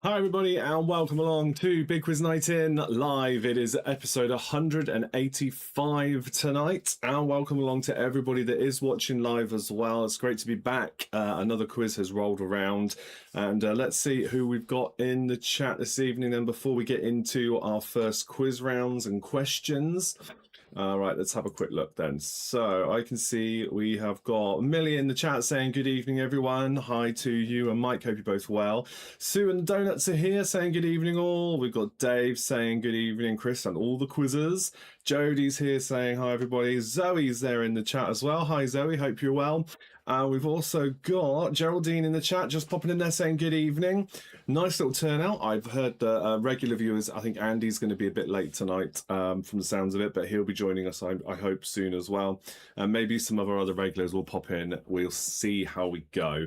Hi everybody and welcome along to Big Quiz Night In Live. It is episode 185 tonight, and welcome along to everybody that is watching live as well. It's great to be back. Another quiz has rolled around, and let's see who we've got in the chat this evening. And before we get into our first quiz rounds and questions, right, let's have a quick look then. So I can see we have got Millie in the chat saying good evening everyone. Hi to you and Mike, hope you're both well. Sue and the Donuts are here saying good evening all. We've got Dave saying good evening, Chris and all the quizzers. Jodie's here saying hi everybody. Zoe's there in the chat as well. Hi Zoe, hope you're well. We've also got Geraldine in the chat just popping in there saying good evening. Nice little turnout. I've heard the regular viewers, I think Andy's going to be a bit late tonight from the sounds of it, but he'll be joining us, I hope, soon as well. And maybe some of our other regulars will pop in. We'll see how we go.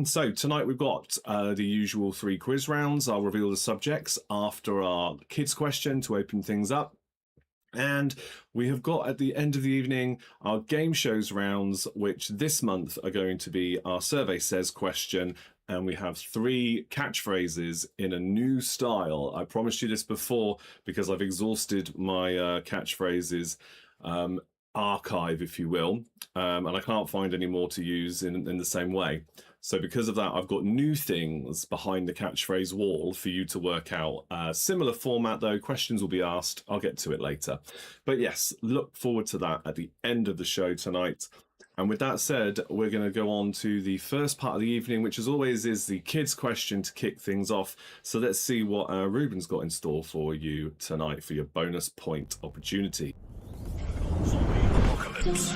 So tonight we've got the usual 3 quiz rounds. I'll reveal the subjects after our kids question to open things up. And we have got at the end of the evening our game shows rounds, which this month are going to be our Survey Says question. And we have 3 catchphrases in a new style. I promised you this before because I've exhausted my catchphrases archive, if you will, and I can't find any more to use in the same way. So because of that, I've got new things behind the catchphrase wall for you to work out. Similar format though, questions will be asked. I'll get to it later. But yes, look forward to that at the end of the show tonight. And with that said, we're going to go on to the first part of the evening, which as always is the kids question to kick things off. So let's see what Ruben's got in store for you tonight for your bonus point opportunity. Apocalypse.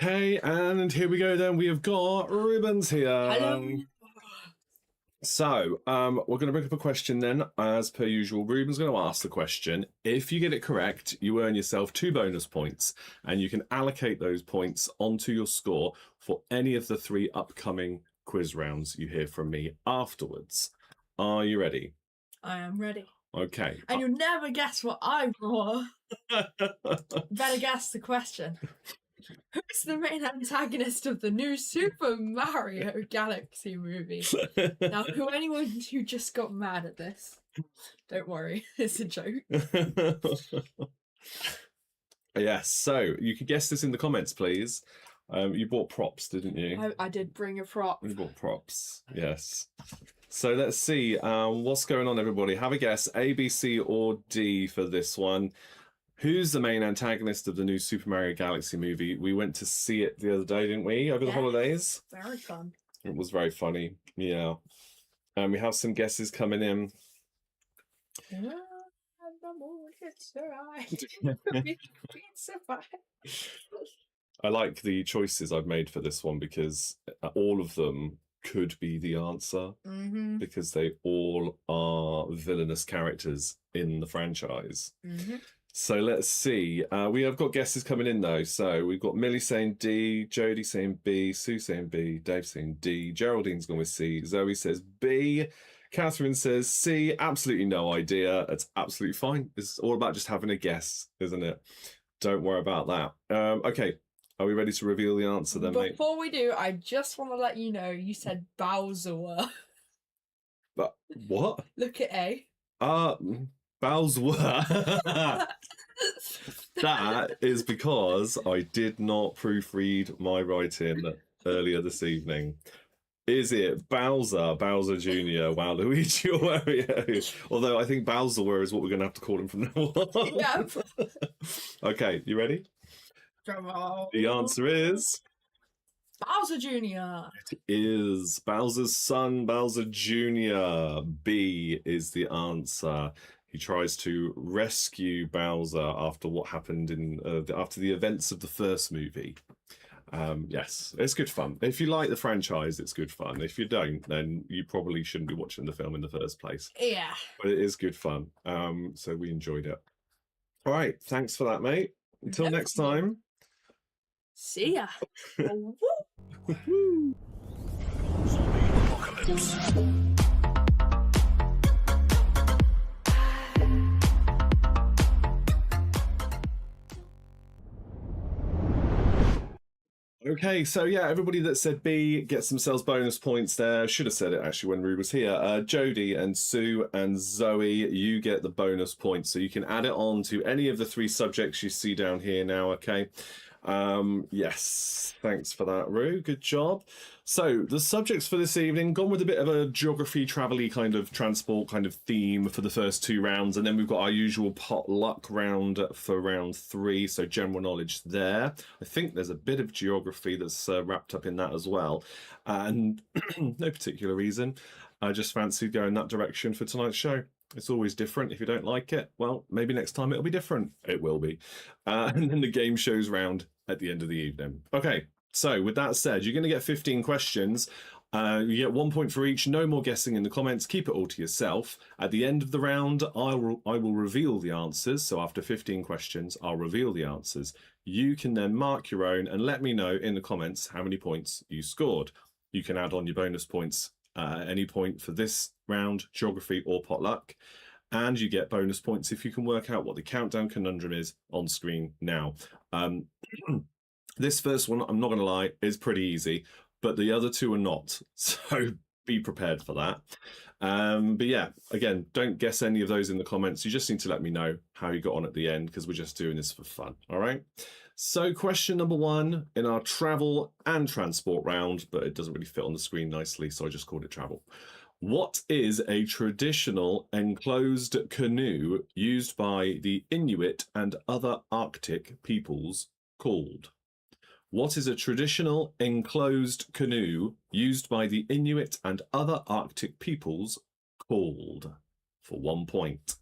Okay, and here we go then. We have got Ruben's here. Hello. So, we're going to bring up a question then. As per usual, Ruben's going to ask the question. If you get it correct, you earn yourself 2 bonus points, and you can allocate those points onto your score for any of the 3 upcoming quiz rounds you hear from me afterwards. Are you ready? I am ready. Okay. And you'll never guess what I brought. Better guess the question. Who's the main antagonist of the new Super Mario Galaxy movie? Now, anyone who just got mad at this, don't worry, it's a joke. Yes, so you could guess this in the comments, please. You bought props, didn't you? I did bring a prop. You bought props, yes. So let's see what's going on, everybody. Have a guess, A, B, C, or D for this one. Who's the main antagonist of the new Super Mario Galaxy movie? We went to see it the other day, didn't we, over the holidays? Very fun. It was very funny, yeah. And we have some guesses coming in. I like the choices I've made for this one because all of them could be the answer because they all are villainous characters in the franchise. So let's see. We have got guesses coming in though. So we've got Millie saying D, Jodie saying B, Sue saying B, Dave saying D, Geraldine's gone with C, Zoe says B, Catherine says C. Absolutely no idea. It's absolutely fine. It's all about just having a guess, isn't it? Don't worry about that. Okay. Are we ready to reveal the answer then, mate? Before we do, I just want to let you know you said Bowser. But what? Look at A. Bowser. That is because I did not proofread my writing earlier this evening. Is it Bowser Jr., Waluigi, or Wario? Although I think Bowser is what we're going to have to call him from now on. Yeah. Okay, you ready? The answer is Bowser Jr. It is Bowser's son, Bowser Jr. B is the answer. He tries to rescue Bowser after what happened in after the events of the first movie. Yes, it's good fun. If you like the franchise, it's good fun. If you don't, then you probably shouldn't be watching the film in the first place. Yeah. But it is good fun. So we enjoyed it. All right, thanks for that, mate. Until next time. See ya. Zombie apocalypse. Okay, so yeah, everybody that said B gets themselves bonus points there. Should have said it actually when Rue was here. Jodie and Sue and Zoe, you get the bonus points. So you can add it on to any of the 3 subjects you see down here now, okay? Yes, thanks for that, Rue. Good job. So the subjects for this evening, gone with a bit of a geography, travel-y kind of transport kind of theme for the first 2 rounds, and then we've got our usual potluck round for round 3, so general knowledge there. I think there's a bit of geography that's wrapped up in that as well, and no particular reason. I just fancied going that direction for tonight's show. It's always different. If you don't like it, well, maybe next time it'll be different. It will be. And then the game shows round at the end of the evening. Okay, so with that said, you're going to get 15 questions. You get 1 point for each. No more guessing in the comments. Keep it all to yourself. At the end of the round, I will reveal the answers. So after 15 questions, I'll reveal the answers. You can then mark your own and let me know in the comments how many points you scored. You can add on your bonus points at any point for this round, geography or potluck. And you get bonus points if you can work out what the countdown conundrum is on screen now. This first one, I'm not going to lie, is pretty easy, but the other 2 are not. So be prepared for that. But yeah, again, don't guess any of those in the comments. You just need to let me know how you got on at the end, because we're just doing this for fun. All right. So question number 1 in our travel and transport round, but it doesn't really fit on the screen nicely, so I just called it travel. What is a traditional enclosed canoe used by the Inuit and other Arctic peoples called? What is a traditional enclosed canoe used by the Inuit and other Arctic peoples called? For 1 point.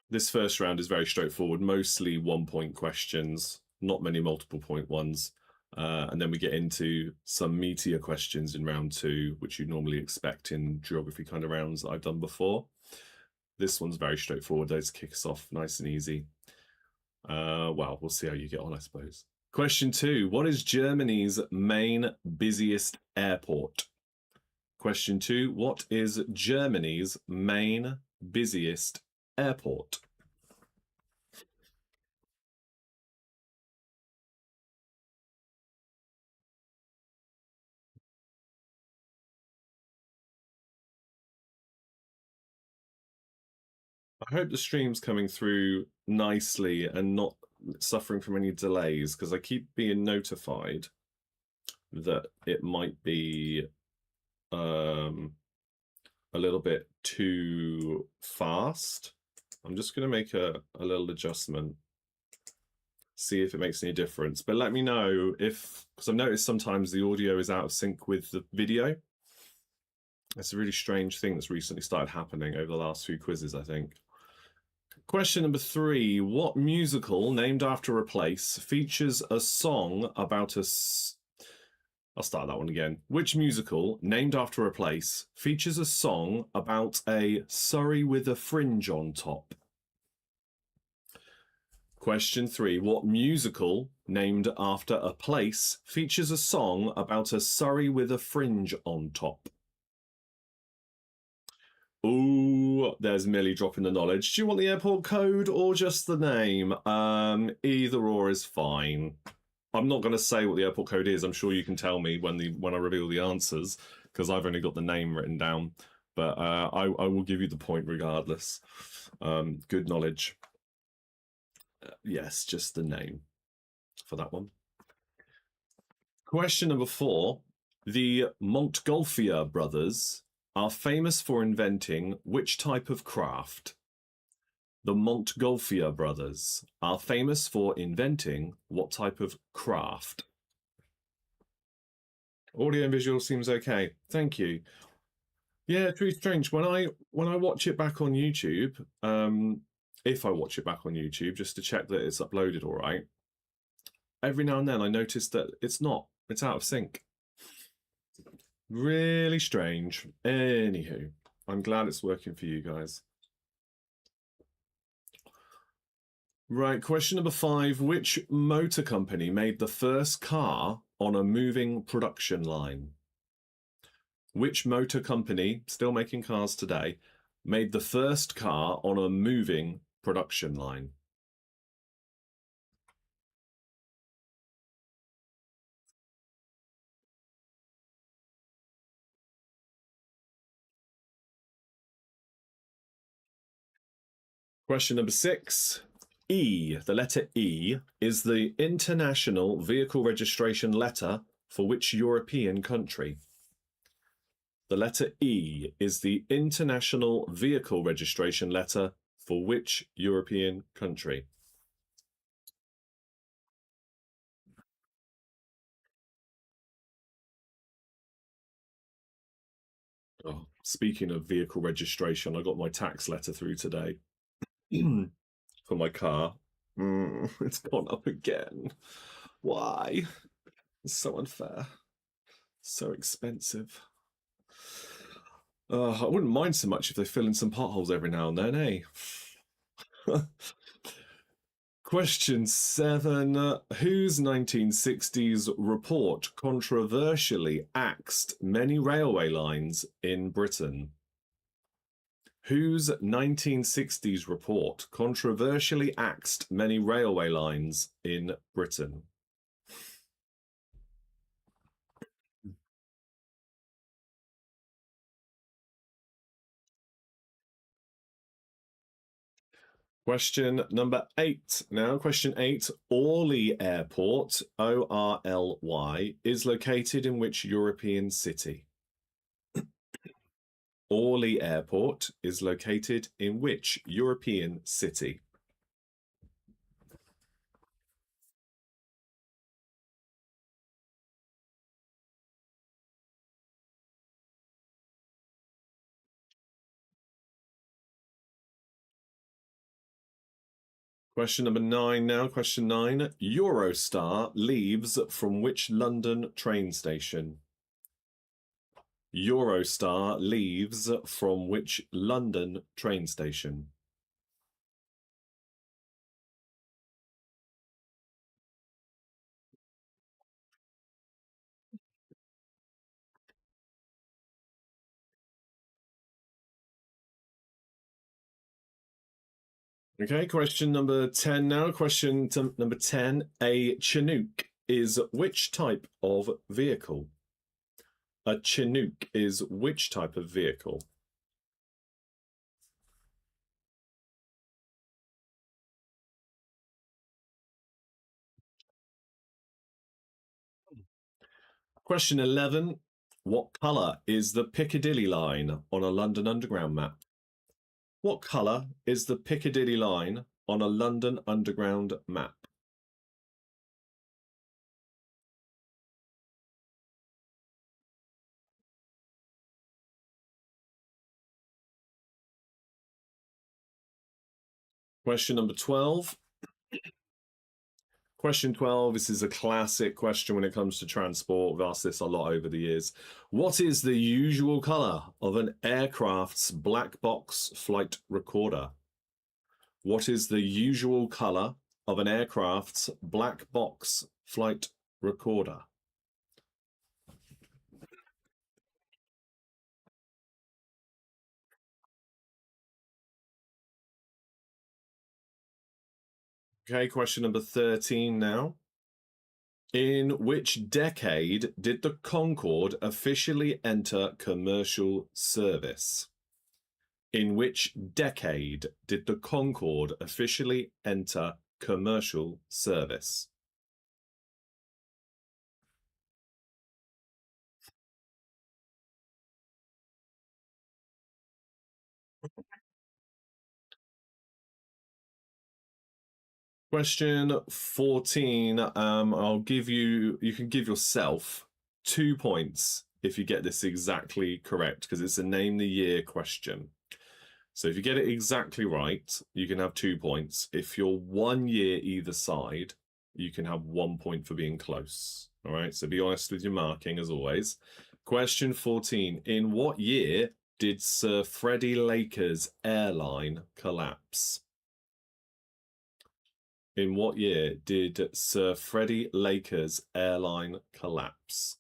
This first round is very straightforward, mostly 1 point questions, not many multiple point ones. And then we get into some meatier questions in round 2, which you'd normally expect in geography kind of rounds that I've done before. This one's very straightforward. Those kick us off nice and easy. Well, we'll see how you get on, I suppose. Question 2. What is Germany's main busiest airport? Question 2. What is Germany's main busiest airport? I hope the stream's coming through nicely and not suffering from any delays, because I keep being notified that it might be a little bit too fast. I'm just going to make a little adjustment, see if it makes any difference. But let me know if, because I've noticed sometimes the audio is out of sync with the video. It's a really strange thing that's recently started happening over the last few quizzes, I think. Question number 3. What musical named after a place features a song about a... I'll start that one again. Which musical named after a place features a song about a Surrey with a fringe on top? Question 3. What musical named after a place features a song about a Surrey with a fringe on top? Ooh, there's Millie dropping the knowledge. Do you want the airport code or just the name? Either or is fine. I'm not going to say what the airport code is. I'm sure you can tell me when I reveal the answers, because I've only got the name written down. But I will give you the point regardless. Good knowledge. Yes, just the name for that one. Question number 4. The Montgolfier brothers are famous for inventing which type of craft? The Montgolfier brothers are famous for inventing what type of craft? Audio and visual seems okay. Thank you. Yeah, it's really strange. When I watch it back on YouTube, if I watch it back on YouTube, just to check that it's uploaded all right, every now and then I notice that it's not. It's out of sync. Really strange. Anywho, I'm glad it's working for you guys. Right, question number 5. Which motor company made the first car on a moving production line? Which motor company, still making cars today, made the first car on a moving production line? Question number 6. E, the letter E, is the international vehicle registration letter for which European country? The letter E is the international vehicle registration letter for which European country? Oh, speaking of vehicle registration, I got my tax letter through today for my car. It's gone up again. Why? It's so unfair. So expensive. I wouldn't mind so much if they fill in some potholes every now and then, eh? Question 7. Whose 1960s report controversially axed many railway lines in Britain? Whose 1960s report controversially axed many railway lines in Britain? Question number 8. Now, question 8. Orly Airport, Orly, is located in which European city? Orly Airport is located in which European city? Question number 9 now. Question 9. Eurostar leaves from which London train station? Eurostar leaves from which London train station? Okay, question number 10 now. Question number 10. A Chinook is which type of vehicle? A Chinook is which type of vehicle? Question 11. What colour is the Piccadilly line on a London Underground map? What colour is the Piccadilly line on a London Underground map? Question number 12. Question 12. This is a classic question when it comes to transport. We've asked this a lot over the years. What is the usual colour of an aircraft's black box flight recorder? What is the usual colour of an aircraft's black box flight recorder? Okay, question number 13 now. In which decade did the Concorde officially enter commercial service? In which decade did the Concorde officially enter commercial service? Question 14. You can give yourself 2 points if you get this exactly correct, because it's a name the year question. So if you get it exactly right, you can have 2 points. If you're 1 year either side, you can have 1 point for being close. All right, so be honest with your marking as always. Question 14. In what year did Sir Freddie Laker's airline collapse? In what year did Sir Freddie Laker's airline collapse?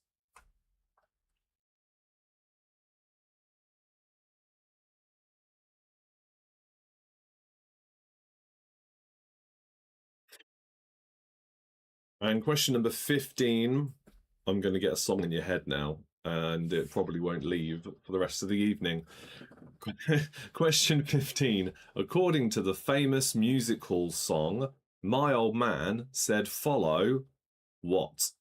And question number 15. I'm going to get a song in your head now, and it probably won't leave for the rest of the evening. Question 15. According to the famous music hall song, My Old Man Said Follow What?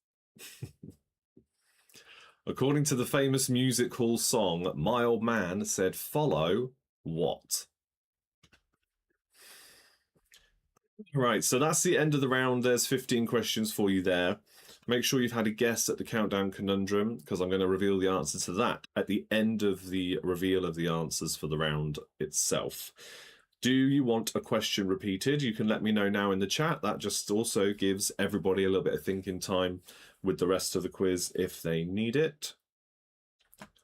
According to the famous music hall song, My Old Man Said Follow What? Right, so that's the end of the round. There's 15 questions for you there. Make sure you've had a guess at the countdown conundrum, because I'm going to reveal the answer to that at the end of the reveal of the answers for the round itself. Do you want a question repeated? You can let me know now in the chat. That just also gives everybody a little bit of thinking time with the rest of the quiz if they need it.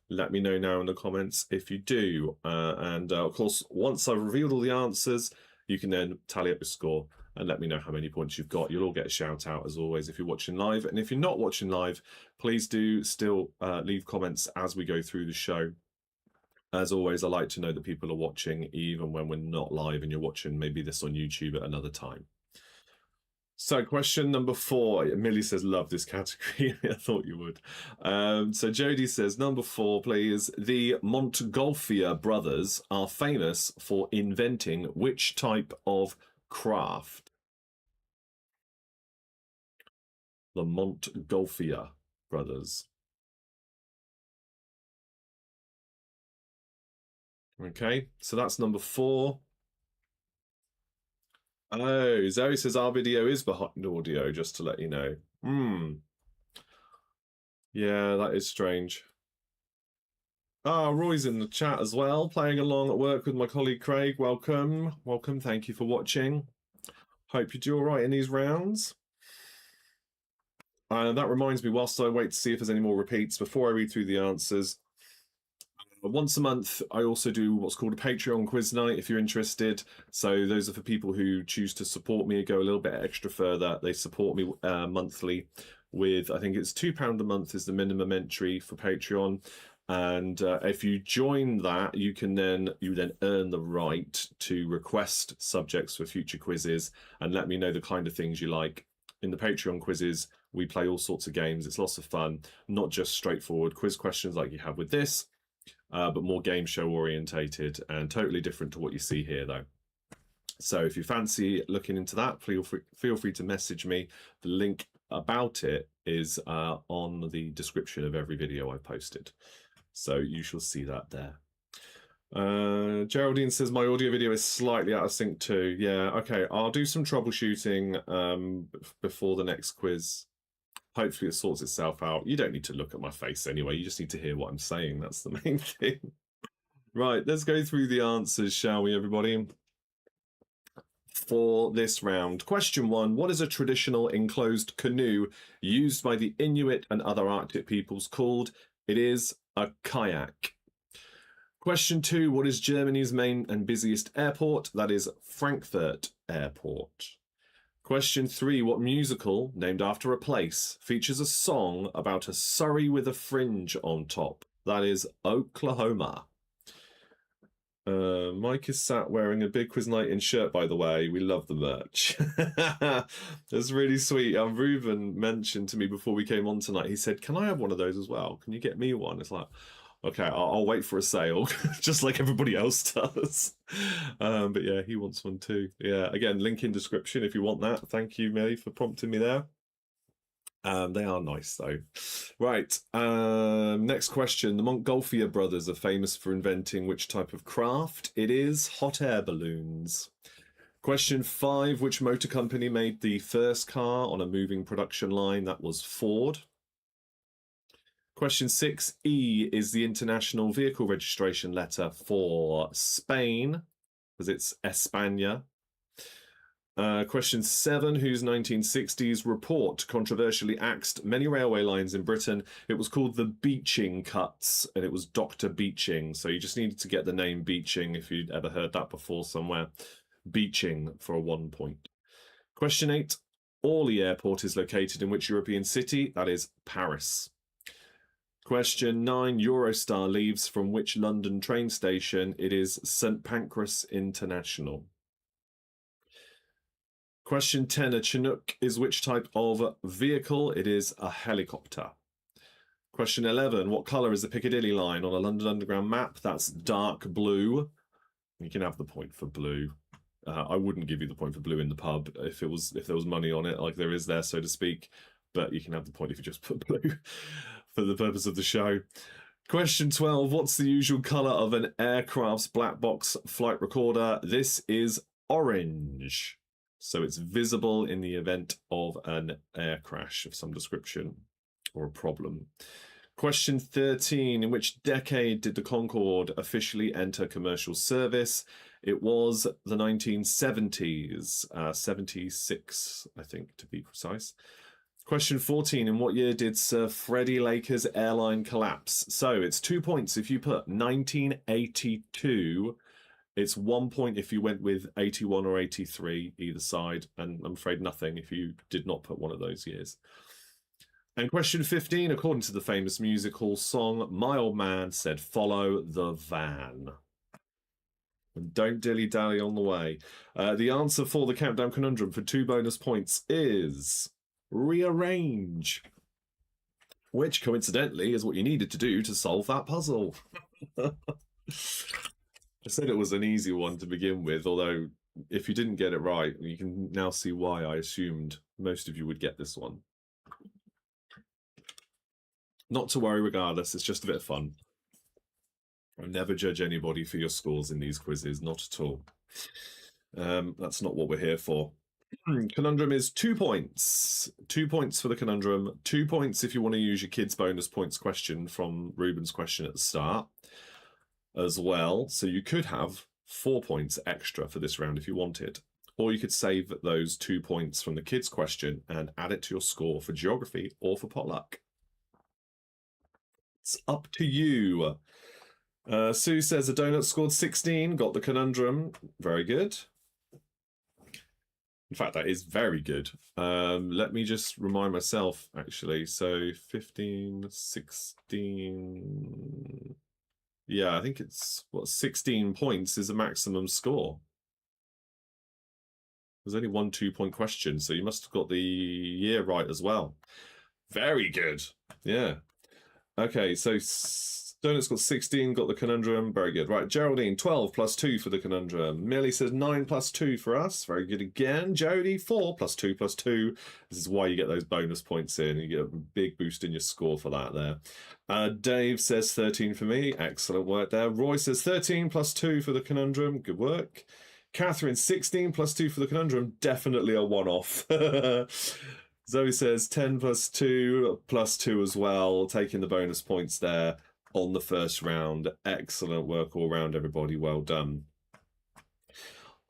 Let me know now in the comments if you do. And of course, once I've revealed all the answers, you can then tally up your score and let me know how many points you've got. You'll all get a shout out as always if you're watching live. And if you're not watching live, please do still leave comments as we go through the show. As always, I like to know that people are watching even when we're not live and you're watching maybe this on YouTube at another time. So question number 4, Millie says, love this category. I thought you would. So Jodie says, number 4, please. The Montgolfier brothers are famous for inventing which type of craft? The Montgolfier brothers. Okay, so that's number 4. Oh, Zoe says our video is behind audio, just to let you know. Yeah, that is strange. Ah, Roy's in the chat as well, playing along at work with my colleague Craig. Welcome. Welcome. Thank you for watching. Hope you do all right in these rounds. That reminds me, whilst I wait to see if there's any more repeats, before I read through the answers, once a month, I also do what's called a Patreon quiz night, if you're interested. So those are for people who choose to support me, go a little bit extra further. They support me monthly with, I think it's £2 a month is the minimum entry for Patreon. And if you join that, you then earn the right to request subjects for future quizzes and let me know the kind of things you like. In the Patreon quizzes, we play all sorts of games. It's lots of fun, not just straightforward quiz questions like you have with this, but more game show orientated and totally different to what you see here though. So if you fancy looking into that, feel free to message me. The link about it is on the description of every video I posted. So you shall see that there. Geraldine says my audio video is slightly out of sync too. Yeah, okay, I'll do some troubleshooting before the next quiz. Hopefully it sorts itself out. You don't need to look at my face anyway. You just need to hear what I'm saying. That's the main thing. Right, let's go through the answers, shall we, everybody? For this round. Question 1. What is a traditional enclosed canoe used by the Inuit and other Arctic peoples called? It is a kayak. Question 2. What is Germany's main and busiest airport? That is Frankfurt Airport. Question 3. What musical, named after a place, features a song about a Surrey with a fringe on top? That is Oklahoma. Mike is sat wearing a Big Quiz Night in shirt, by the way. We love the merch. That's really sweet. Ruben mentioned to me before we came on tonight, he said, can I have one of those as well? Can you get me one? It's like, okay, I'll wait for a sale, just like everybody else does. But yeah, he wants one too. Yeah, again, link in description if you want that. Thank you, Millie, for prompting me there. They are nice though. Right, next question. The Montgolfier brothers are famous for inventing which type of craft? It is hot air balloons. Question 5. Which motor company made the first car on a moving production line? That was Ford. Question 6. E is the international vehicle registration letter for Spain, because it's España. Question 7. Whose 1960s report controversially axed many railway lines in Britain? It was called the Beeching Cuts, and it was Dr. Beeching. So you just needed to get the name Beeching if you'd ever heard that before somewhere. Beeching for a 1 point. Question 8. Orly Airport is located in which European city? That is Paris. Question 9. Eurostar leaves from which London train station? It is St Pancras International. Question 10. A Chinook is which type of vehicle? It is a helicopter. Question 11. What colour is the Piccadilly line on a London Underground map? That's dark blue. You can have the point for blue. I wouldn't give you the point for blue in the pub if there was money on it, like there is there, so to speak. But you can have the point if you just put blue for the purpose of the show. Question 12. What's the usual colour of an aircraft's black box flight recorder? This is orange. So it's visible in the event of an air crash of some description or a problem. Question 13. In which decade did the Concorde officially enter commercial service? It was the 1970s, 76, I think, to be precise. Question 14. In what year did Sir Freddie Laker's airline collapse? So it's 2 points if you put 1982. It's 1 point if you went with 81 or 83, either side. And I'm afraid nothing if you did not put one of those years. And question 15. According to the famous music hall song, my old man said, follow the van. And don't dilly-dally on the way. The answer for the Countdown Conundrum for 2 bonus points is rearrange, which coincidentally is what you needed to do to solve that puzzle. I said it was an easy one to begin with, although if you didn't get it right, you can now see why I assumed most of you would get this one. Not to worry regardless, it's just a bit of fun. I never judge anybody for your scores in these quizzes, not at all. That's not what we're here for. Conundrum is 2 points. 2 points for the conundrum. 2 points if you want to use your kids' bonus points question from Ruben's question at the start as well. So you could have 4 points extra for this round if you wanted. Or you could save those 2 points from the kids' question and add it to your score for geography or for potluck. It's up to you. Sue says a donut scored 16, got the conundrum. Very good. In fact, that is very good. Let me just remind myself, actually. So 15, 16... Yeah, I think it's, 16 points is the maximum score. There's only 1 2-point question, so you must have got the year right as well. Very good. Yeah. Okay, so Donut's got 16, got the conundrum. Very good. Right, Geraldine, 12 plus 2 for the conundrum. Millie says 9 plus 2 for us. Very good again. Jody, 4 plus 2 plus 2. This is why you get those bonus points in. You get a big boost in your score for that there. Dave says 13 for me. Excellent work there. Roy says 13 plus 2 for the conundrum. Good work. Catherine, 16 plus 2 for the conundrum. Definitely a one-off. Zoe says 10 plus 2 as well. Taking the bonus points there on the first round. Excellent work all round, everybody. Well done.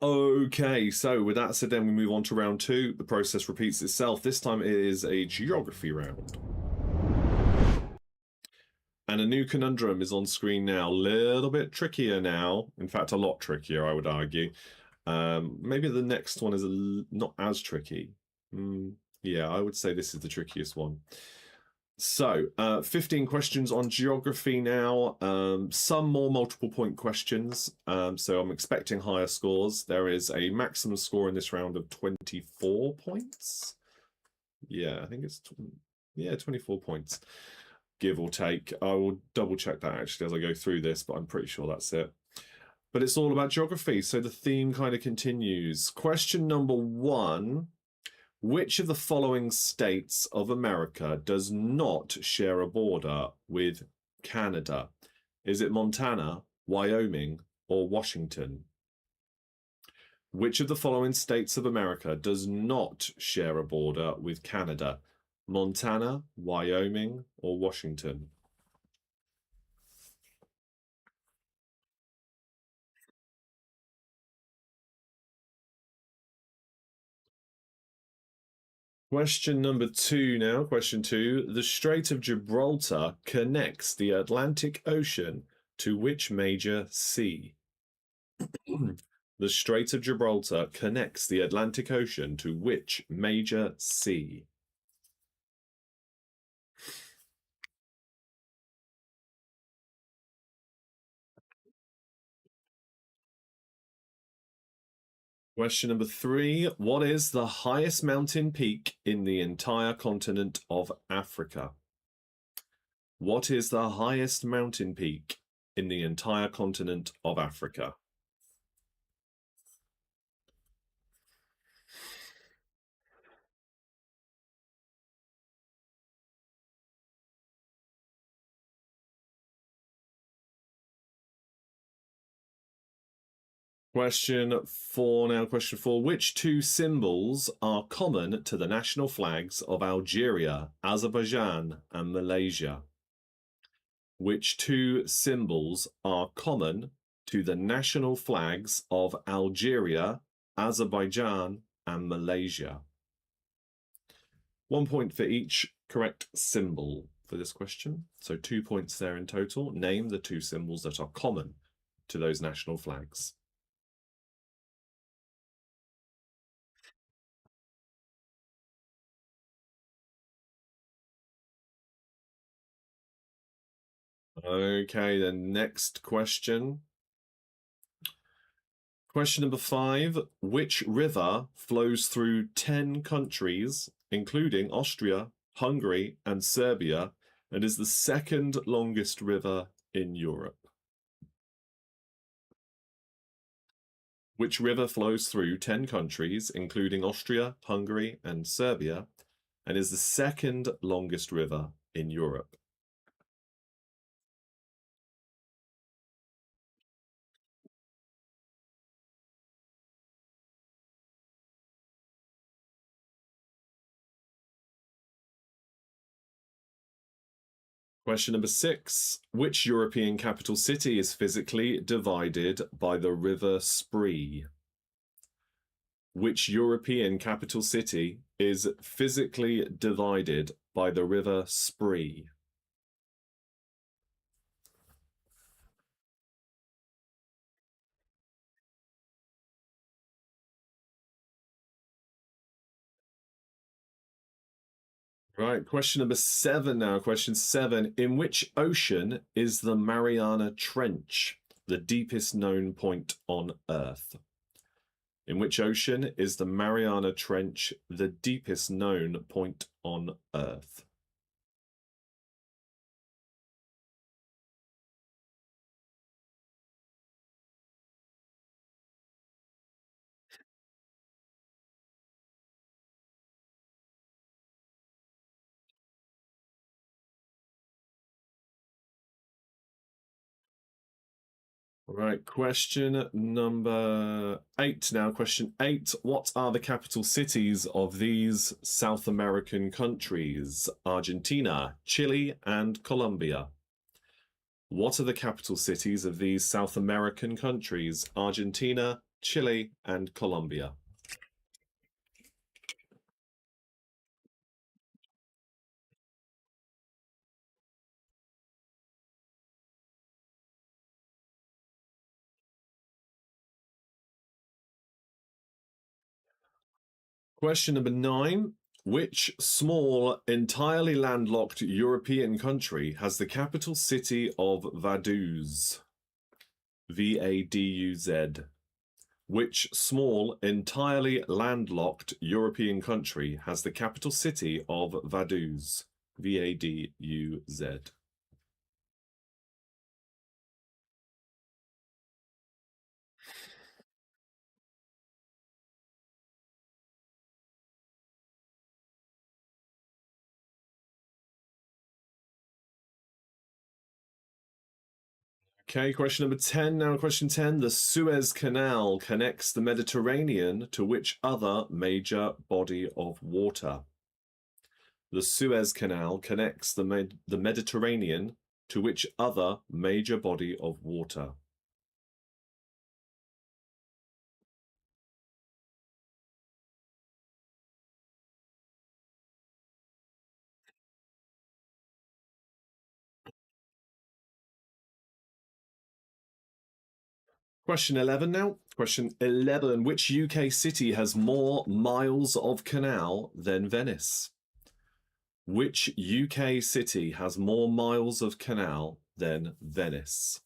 Okay, so with that said, then we move on to round 2. The process repeats itself. This time it is a geography round. And a new conundrum is on screen now. A little bit trickier now. In fact, a lot trickier, I would argue. Maybe the next one is not as tricky. Yeah, I would say this is the trickiest one. So, 15 questions on geography now. Some more multiple point questions. So I'm expecting higher scores. There is a maximum score in this round of 24 points. Yeah, I think it's 24 points, give or take. I will double check that actually as I go through this, but I'm pretty sure that's it. But it's all about geography, so the theme kind of continues. Question number 1. Which of the following states of America does not share a border with Canada? Is it Montana, Wyoming, or Washington? Which of the following states of America does not share a border with Canada? Montana, Wyoming, or Washington? Question number 2 now. Question 2. The Strait of Gibraltar connects the Atlantic Ocean to which major sea? The Strait of Gibraltar connects the Atlantic Ocean to which major sea? Question number 3. What is the highest mountain peak in the entire continent of Africa? What is the highest mountain peak in the entire continent of Africa? Question 4 now. Question 4. Which two symbols are common to the national flags of Algeria, Azerbaijan, and Malaysia? Which two symbols are common to the national flags of Algeria, Azerbaijan, and Malaysia? 1 point for each correct symbol for this question. So 2 points there in total. Name the two symbols that are common to those national flags. Okay, then next question. Question number 5. Which river flows through 10 countries, including Austria, Hungary, and Serbia, and is the second longest river in Europe? Which river flows through 10 countries, including Austria, Hungary, and Serbia, and is the second longest river in Europe? Question number 6. Which European capital city is physically divided by the River Spree? Which European capital city is physically divided by the River Spree? Right, question number 7 now. Question 7. In which ocean is the Mariana Trench, the deepest known point on Earth? In which ocean is the Mariana Trench the deepest known point on Earth? Right, question number 8 now. Question 8. What are the capital cities of these South American countries? Argentina, Chile, and Colombia. What are the capital cities of these South American countries? Argentina, Chile, and Colombia. Question number 9. Which small, entirely landlocked European country has the capital city of Vaduz? Vaduz. Which small, entirely landlocked European country has the capital city of Vaduz? Vaduz. Okay, question number 10 now. Question 10. The Suez Canal connects the Mediterranean to which other major body of water? The Suez Canal connects the Mediterranean to which other major body of water? Question 11 now. Question 11. Which UK city has more miles of canal than Venice? Which UK city has more miles of canal than Venice?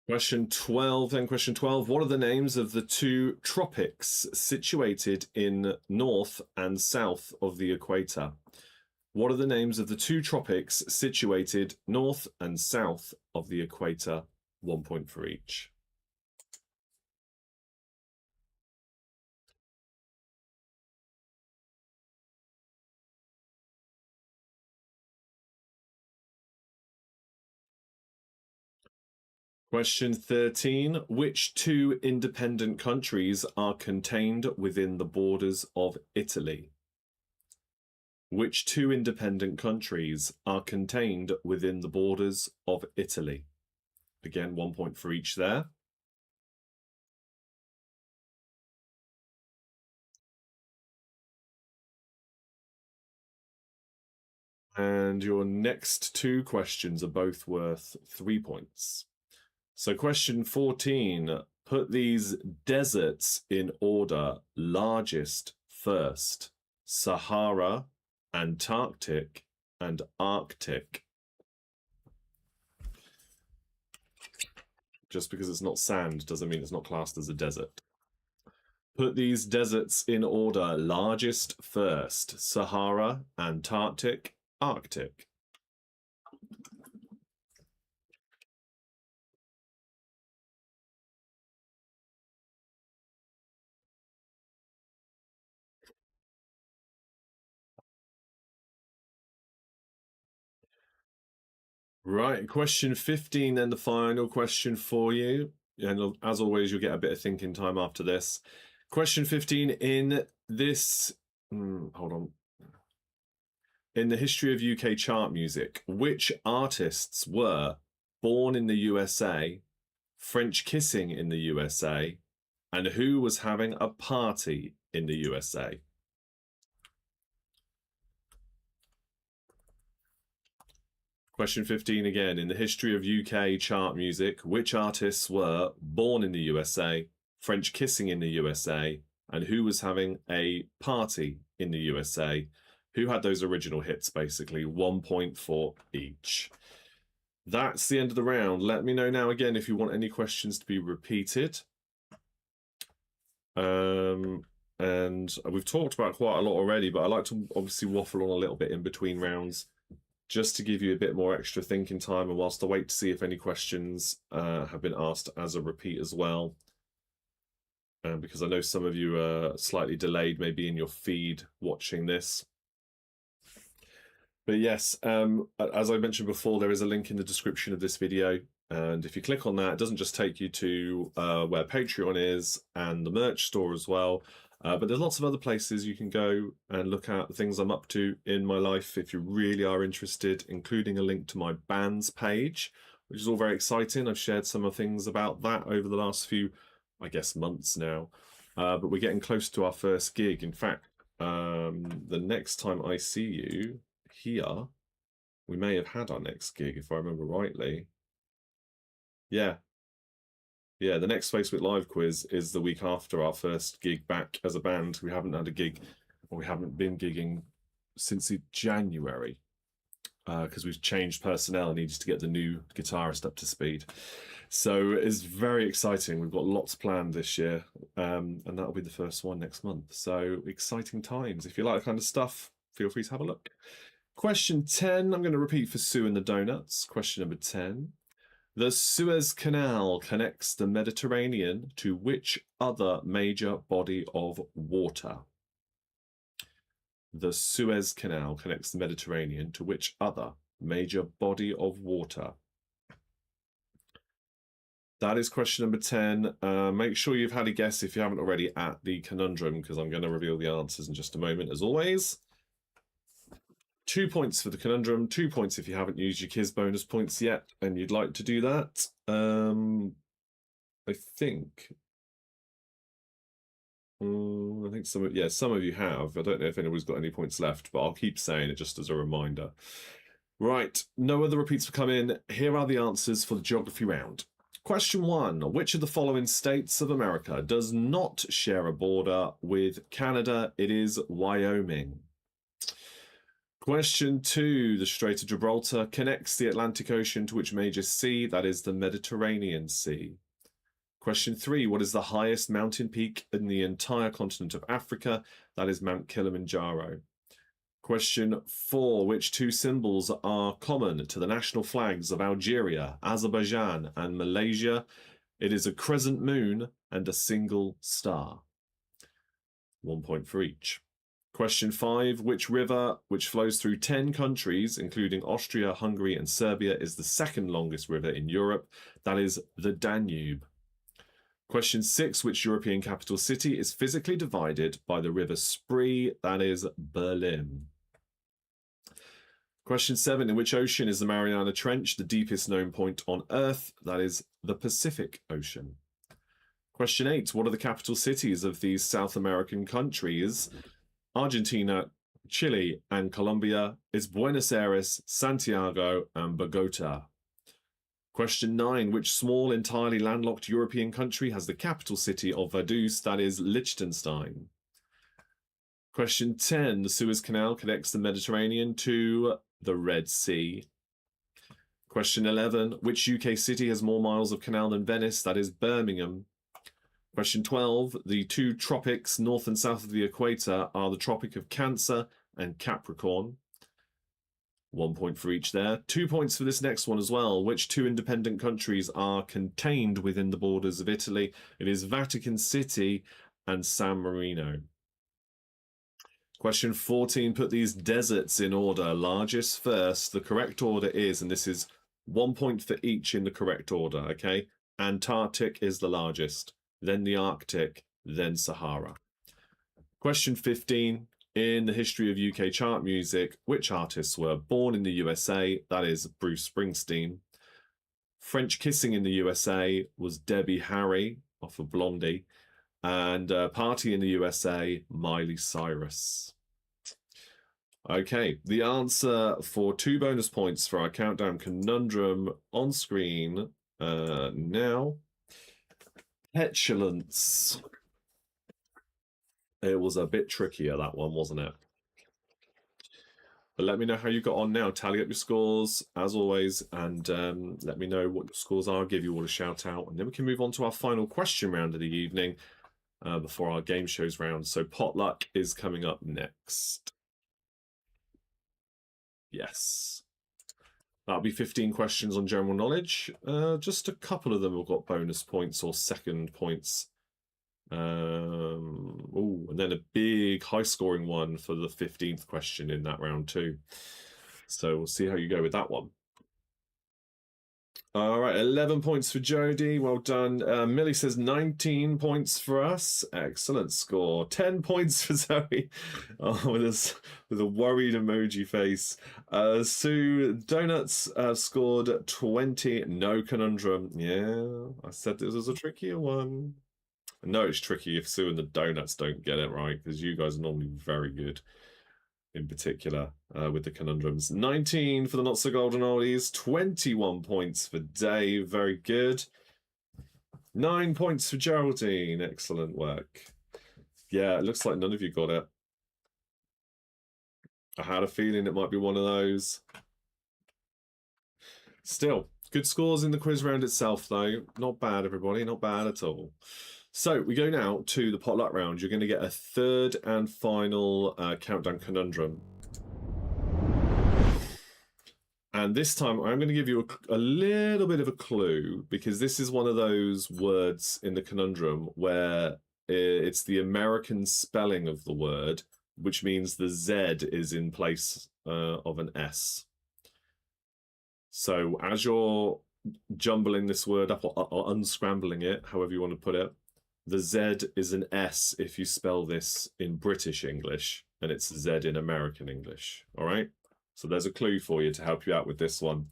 Question 12, then question 12. What are the names of the two tropics situated in north and south of the equator? What are the names of the two tropics situated north and south of the equator? 1 point for each. Question 13. Which two independent countries are contained within the borders of Italy? Which two independent countries are contained within the borders of Italy? Again, 1 point for each there. And your next two questions are both worth 3 points. So question 14, put these deserts in order, largest first. Sahara, Antarctic, and Arctic. Just because it's not sand doesn't mean it's not classed as a desert. Put these deserts in order, largest first. Sahara, Antarctic, Arctic. Right, question 15, then the final question for you. And as always, you'll get a bit of thinking time after this. Question 15, in this, hold on. In the history of UK chart music, which artists were born in the USA, French kissing in the USA, and who was having a party in the USA? Question 15 again. In the history of UK chart music, which artists were born in the USA, French kissing in the USA, and who was having a party in the USA? Who had those original hits, basically? 1 point for each. That's the end of the round. Let me know now again if you want any questions to be repeated. And we've talked about quite a lot already, but I like to obviously waffle on a little bit in between rounds, just to give you a bit more extra thinking time, and whilst I wait to see if any questions have been asked as a repeat as well. Because I know some of you are slightly delayed maybe in your feed watching this. But yes, as I mentioned before, there is a link in the description of this video. And if you click on that, it doesn't just take you to where Patreon is and the merch store as well. But there's lots of other places you can go and look at the things I'm up to in my life if you really are interested, including a link to my bands page, which is all very exciting. I've shared some of things about that over the last few, I guess, months now. But we're getting close to our first gig. In fact, the next time I see you here, we may have had our next gig, if I remember rightly. Yeah, the next Facebook Live quiz is the week after our first gig back as a band. We haven't had a gig, or we haven't been gigging since January, because we've changed personnel and needed to get the new guitarist up to speed. So it's very exciting. We've got lots planned this year, and that'll be the first one next month. So exciting times. If you like that kind of stuff, feel free to have a look. Question 10, I'm going to repeat for Sue and the Donuts. Question number 10. The Suez Canal connects the Mediterranean to which other major body of water? The Suez Canal connects the Mediterranean to which other major body of water? That is question number 10. Make sure you've had a guess if you haven't already at the conundrum, because I'm going to reveal the answers in just a moment, as always. 2 points for the conundrum, 2 points if you haven't used your Kiz bonus points yet and you'd like to do that. I think some of you have. I don't know if anybody's got any points left, but I'll keep saying it just as a reminder. Right, no other repeats will come in. Here are the answers for the geography round. Question 1. Which of the following states of America does not share a border with Canada? It is Wyoming. Question 2. The Strait of Gibraltar connects the Atlantic Ocean to which major sea? That is the Mediterranean Sea. Question 3. What is the highest mountain peak in the entire continent of Africa? That is Mount Kilimanjaro. Question 4. Which two symbols are common to the national flags of Algeria, Azerbaijan, and Malaysia? It is a crescent moon and a single star. 1 point for each. Question 5. Which river, which flows through 10 countries, including Austria, Hungary, and Serbia, is the second longest river in Europe? That is the Danube. Question 6. Which European capital city is physically divided by the river Spree? That is Berlin. Question 7. In which ocean is the Mariana Trench the deepest known point on Earth? That is the Pacific Ocean. Question 8. What are the capital cities of these South American countries? Argentina, Chile, and Colombia is Buenos Aires, Santiago, and Bogota. Question 9. Which small, entirely landlocked European country has the capital city of Vaduz? That is Liechtenstein. Question 10. The Suez Canal connects the Mediterranean to the Red Sea. Question 11. Which UK city has more miles of canal than Venice? That is Birmingham. Question 12. The two tropics north and south of the equator are the Tropic of Cancer and Capricorn. 1 point for each there. 2 points for this next one as well. Which two independent countries are contained within the borders of Italy? It is Vatican City and San Marino. Question 14. Put these deserts in order. Largest first. The correct order is, and this is 1 point for each in the correct order, okay? Antarctic is the largest, then the Arctic, then Sahara. Question 15. In the history of UK chart music, which artists were born in the USA? That is Bruce Springsteen. French Kissing in the USA was Debbie Harry off of Blondie. And Party in the USA, Miley Cyrus. Okay, the answer for 2 bonus points for our countdown conundrum on screen now. Petulance. It was a bit trickier, that one, wasn't it? But let me know how you got on now. Tally up your scores, as always, and let me know what your scores are. I'll give you all a shout out, and then we can move on to our final question round of the evening before our game shows round. So potluck is coming up next. Yes. That'll be 15 questions on general knowledge. Just a couple of them have got bonus points or second points. And then a big high-scoring one for the 15th question in that round too. So we'll see how you go with that one. All right, 11 points for Jodie. Well done. Millie says 19 points for us. Excellent score. 10 points for Zoe. Oh, with a worried emoji face. Sue Donuts scored 20. No conundrum. Yeah, I said this was a trickier one. I know it's tricky if Sue and the Donuts don't get it right, because you guys are normally very good. In particular, with the conundrums. 19 for the Not So Golden Oldies, 21 points for Dave, very good. 9 points for Geraldine, excellent work. Yeah, it looks like none of you got it. I had a feeling it might be one of those. Still, good scores in the quiz round itself, though. Not bad, everybody, not bad at all. So we go now to the potluck round. You're going to get a third and final countdown conundrum. And this time I'm going to give you a little bit of a clue, because this is one of those words in the conundrum where it's the American spelling of the word, which means the Z is in place of an S. So as you're jumbling this word up or unscrambling it, however you want to put it, the Z is an S if you spell this in British English, and it's Z in American English. All right? So there's a clue for you to help you out with this one.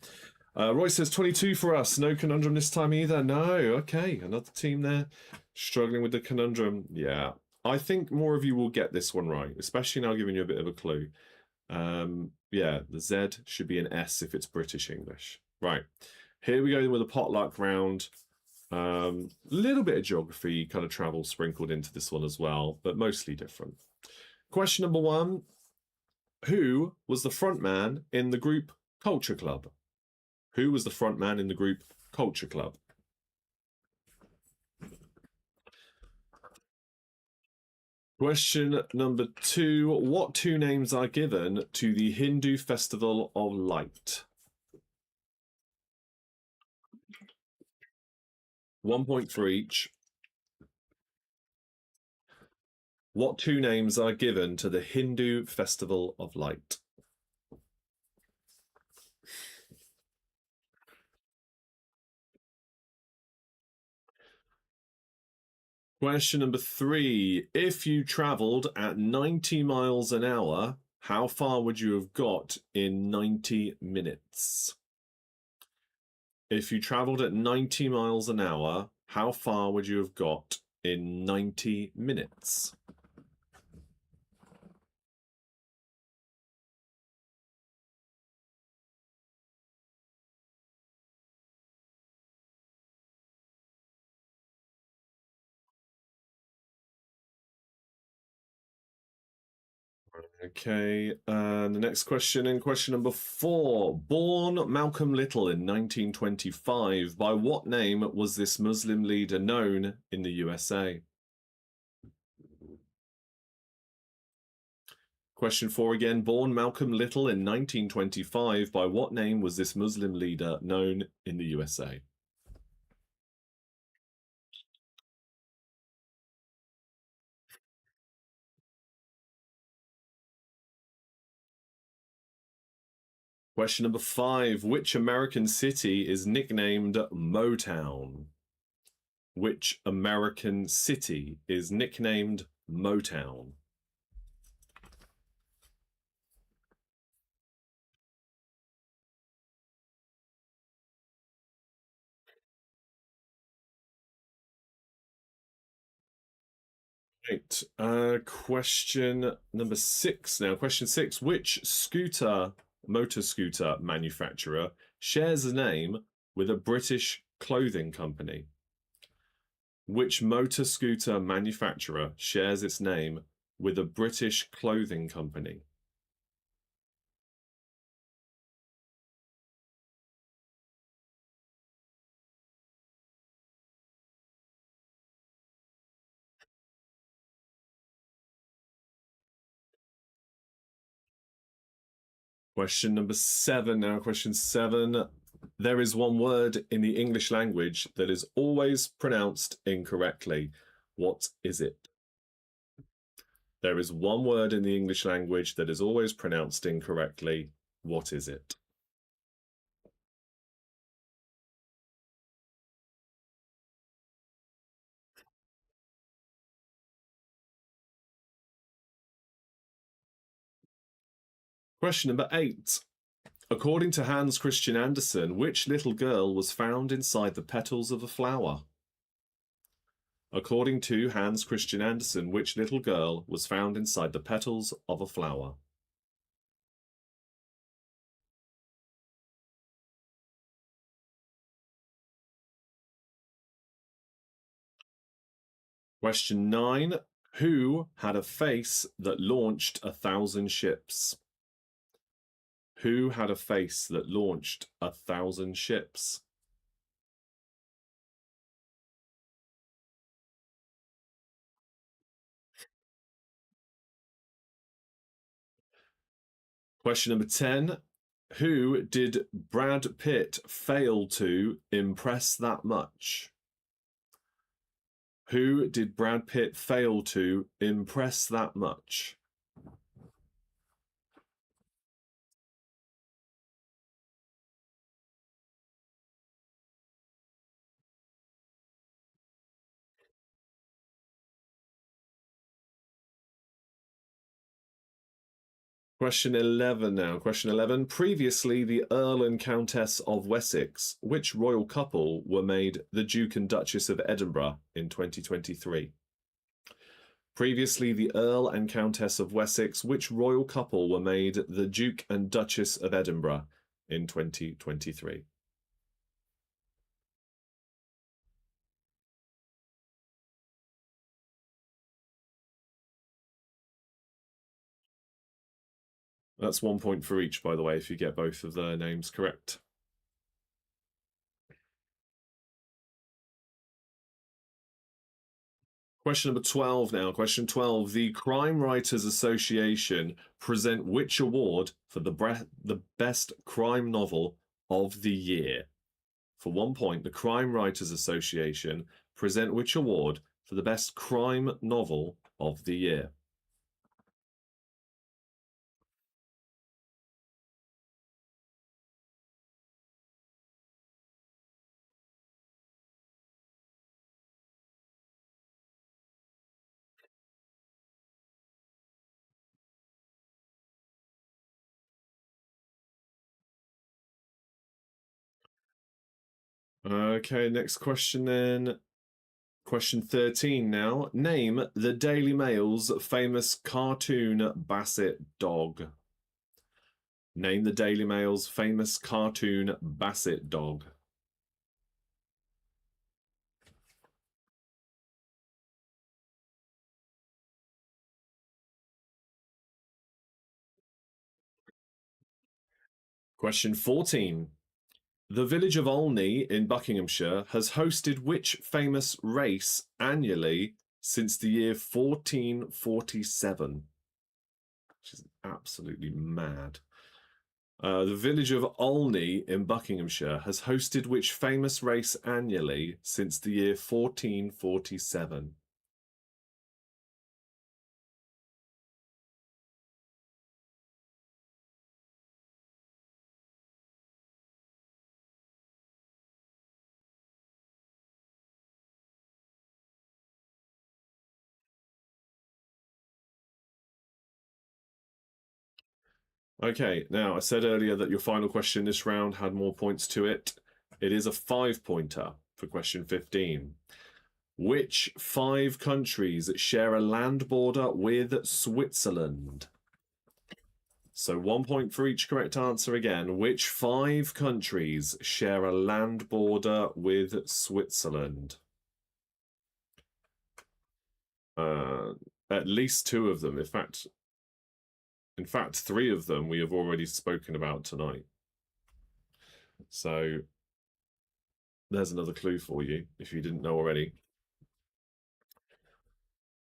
Roy says 22 for us. No conundrum this time either. No. Okay. Another team there struggling with the conundrum. Yeah. I think more of you will get this one right, especially now giving you a bit of a clue. Yeah, the Z should be an S if it's British English. Right. Here we go with a potluck round. Little bit of geography kind of travel sprinkled into this one as well, but mostly different. Question number 1. Who was the frontman in the group Culture Club? Who was the frontman in the group Culture Club? Question number 2. What two names are given to the Hindu Festival of Light? 1 point for each. What two names are given to the Hindu Festival of Light? Question number 3. If you travelled at 90 miles an hour, how far would you have got in 90 minutes? If you travelled at 90 miles an hour, how far would you have got in 90 minutes? Okay, and the next question in question number 4. Born Malcolm Little in 1925, by what name was this Muslim leader known in the USA? Question 4 again. Born Malcolm Little in 1925, by what name was this Muslim leader known in the USA? Question number 5. Which American city is nicknamed Motown? Which American city is nicknamed Motown? Right. Question number 6 now. Question 6. Which motor scooter manufacturer shares a name with a British clothing company? Which motor scooter manufacturer shares its name with a British clothing company? Question number 7 now. Question 7. There is one word in the English language that is always pronounced incorrectly. What is it? There is one word in the English language that is always pronounced incorrectly. What is it? Question number 8. According to Hans Christian Andersen, which little girl was found inside the petals of a flower? According to Hans Christian Andersen, which little girl was found inside the petals of a flower? Question 9. Who had a face that launched 1,000 ships? Who had a face that launched 1,000 ships? Question number 10. Who did Brad Pitt fail to impress that much? Who did Brad Pitt fail to impress that much? Question 11 now. Question 11. Previously, the Earl and Countess of Wessex, which royal couple were made the Duke and Duchess of Edinburgh in 2023? Previously, the Earl and Countess of Wessex, which royal couple were made the Duke and Duchess of Edinburgh in 2023? That's 1 point for each, by the way, if you get both of their names correct. Question number 12 now. Question 12. The Crime Writers Association present which award for the best crime novel of the year? For 1 point, the Crime Writers Association present which award for the best crime novel of the year? Okay, next question then. Question 13 now. Name the Daily Mail's famous cartoon Basset dog. Name the Daily Mail's famous cartoon Basset dog. Question 14. The village of Olney in Buckinghamshire has hosted which famous race annually since the year 1447? Which is absolutely mad. The village of Olney in Buckinghamshire has hosted which famous race annually since the year 1447? Okay, now I said earlier that your final question this round had more points to it. It is a 5-pointer for question 15. Which 5 countries share a land border with Switzerland? So 1 point for each correct answer again. Which 5 countries share a land border with Switzerland? At least 2 of them. In fact, 3 of them we have already spoken about tonight. So there's another clue for you if you didn't know already.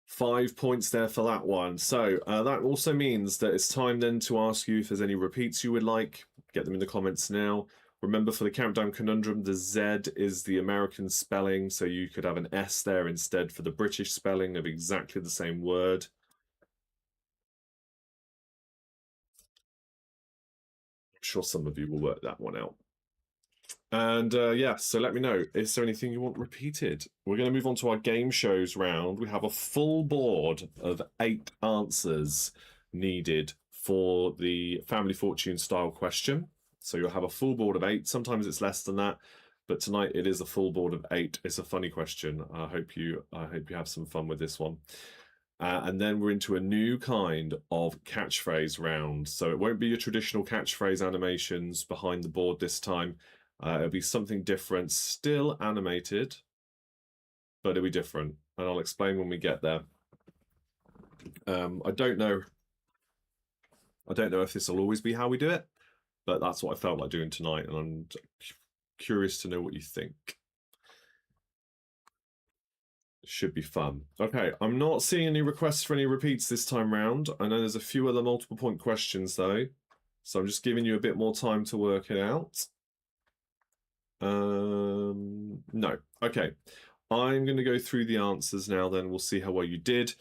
5 points there for that one. So that also means that it's time then to ask you if there's any repeats you would like. Get them in the comments now. Remember, for the countdown conundrum, the Z is the American spelling, so you could have an S there instead for the British spelling of exactly the same word. I'm sure some of you will work that one out. And yeah, so let me know, is there anything you want repeated? We're going to move on to our game shows round. We have a full board of 8 answers needed for the Family Fortune style question. So you'll have a full board of 8. Sometimes it's less than that, but tonight it is a full board of 8. It's a funny question. I hope you have some fun with this one. And then we're into a new kind of catchphrase round. So it won't be your traditional catchphrase animations behind the board this time. It'll be something different, still animated, but it'll be different. And I'll explain when we get there. I don't know if this will always be how we do it, but that's what I felt like doing tonight, and I'm curious to know what you think. Should be fun. Okay, I'm not seeing any requests for any repeats this time round. I know there's a few other multiple point questions though, so I'm just giving you a bit more time to work it out. No. Okay. I'm going to go through the answers now, then we'll see how well you did,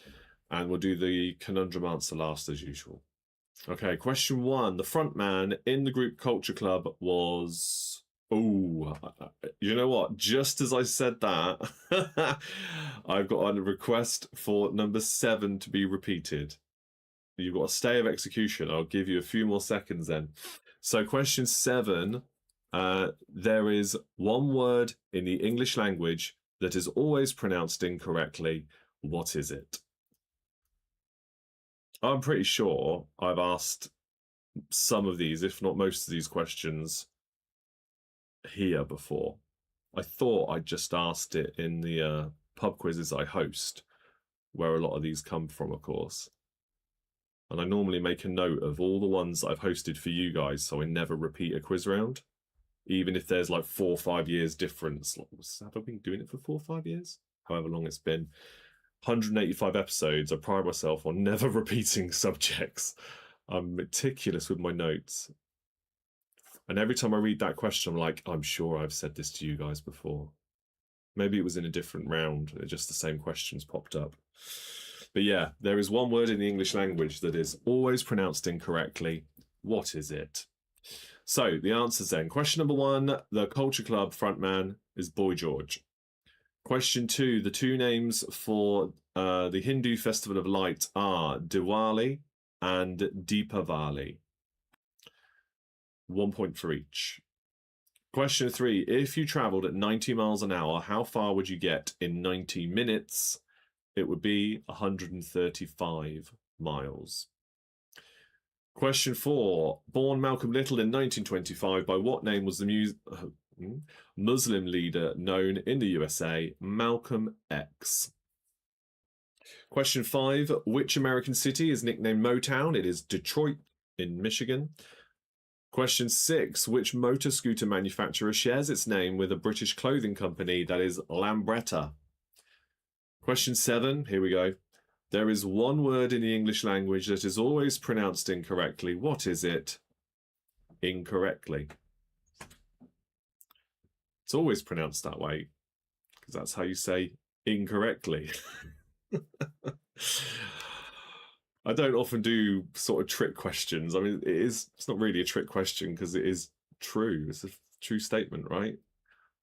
and we'll do the conundrum answer last as usual. Okay, question 1. The front man in the group Culture Club was... Oh, you know what? Just as I said that, I've got a request for number 7 to be repeated. You've got a stay of execution. I'll give you a few more seconds then. So question 7, there is one word in the English language that is always pronounced incorrectly. What is it? I'm pretty sure I've asked some of these, if not most of these questions, here before. I thought I just asked it in the pub quizzes I host, where a lot of these come from, of course. And I normally make a note of all the ones that I've hosted for you guys, so I never repeat a quiz round. Even if there's like 4 or 5 years difference. Have I been doing it for 4 or 5 years? However long it's been. 185 episodes. I pride myself on never repeating subjects. I'm meticulous with my notes. And every time I read that question, I'm like, I'm sure I've said this to you guys before. Maybe it was in a different round. Just the same questions popped up. But yeah, there is one word in the English language that is always pronounced incorrectly. What is it? So the answers then. Question number 1, the Culture Club frontman is Boy George. Question 2, the 2 names for the Hindu Festival of Light are Diwali and Deepavali. 1 point for each. Question 3, if you travelled at 90 miles an hour, how far would you get in 90 minutes? It would be 135 miles. Question 4, born Malcolm Little in 1925, by what name was the Muslim leader known in the USA? Malcolm X. Question 5, which American city is nicknamed Motown? It is Detroit in Michigan. Question 6, which motor scooter manufacturer shares its name with a British clothing company that is Lambretta? Question 7, here we go. There is one word in the English language that is always pronounced incorrectly. What is it? Incorrectly. It's always pronounced that way, because that's how you say incorrectly. I don't often do sort of trick questions. I mean, it's not really a trick question because it is true. It's a true statement, right?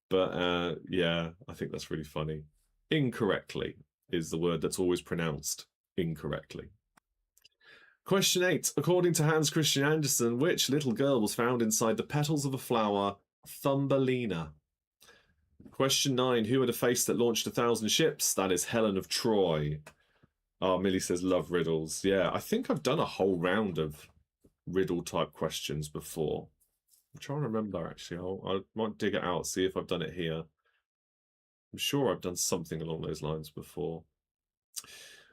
But yeah, I think that's really funny. Incorrectly is the word that's always pronounced incorrectly. Question 8. According to Hans Christian Andersen, which little girl was found inside the petals of a flower, Thumbelina? Question 9. Who had a face that launched 1,000 ships? That is Helen of Troy. Oh, Millie says love riddles. Yeah, I think I've done a whole round of riddle type questions before. I'm trying to remember actually. I might dig it out, see if I've done it here. I'm sure I've done something along those lines before.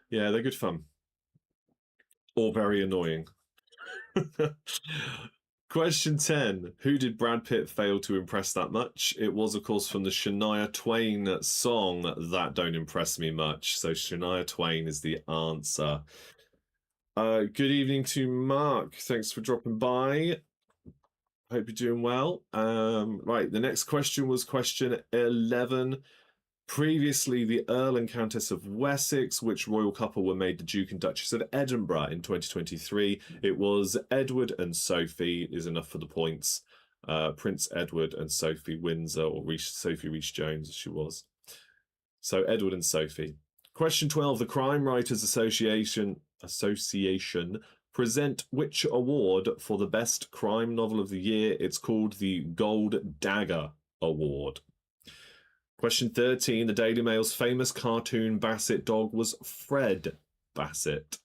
Yeah, they're good fun. Or very annoying. Question 10. Who did Brad Pitt fail to impress that much? It was, of course, from the Shania Twain song That Don't Impress Me Much. So Shania Twain is the answer. Good evening to Mark. Thanks for dropping by. Hope you're doing well. Right, the next question was question 11. Previously, the Earl and Countess of Wessex, which royal couple were made the Duke and Duchess of Edinburgh in 2023? It was Edward and Sophie, is enough for the points. Prince Edward and Sophie Windsor, or Sophie Rhys-Jones, as she was. So Edward and Sophie. Question 12, the Crime Writers Association present which award for the best crime novel of the year? It's called the Gold Dagger Award. Question 13, the Daily Mail's famous cartoon Basset dog was Fred Basset.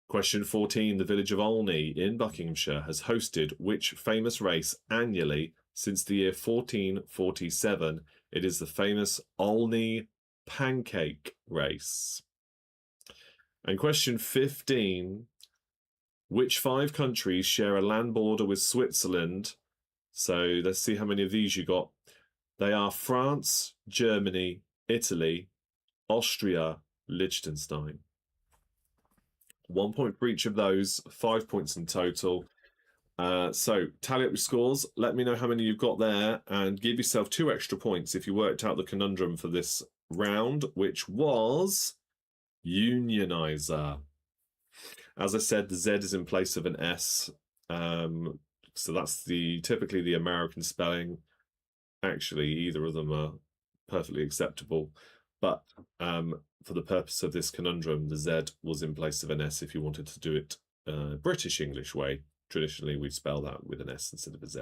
Question 14, the village of Olney in Buckinghamshire has hosted which famous race annually since the year 1447? It is the famous Olney Pancake Race. And question 15, which 5 countries share a land border with Switzerland? So let's see how many of these you got. They are France, Germany, Italy, Austria, Liechtenstein. 1 point for each of those, 5 points in total. So tally up your scores. Let me know how many you've got there and give yourself 2 extra points if you worked out the conundrum for this round, which was unionizer. As I said, the Z is in place of an S. So that's typically the American spelling. Actually, either of them are perfectly acceptable, but for the purpose of this conundrum, the Z was in place of an S if you wanted to do it British English way. Traditionally, we'd spell that with an S instead of a Z.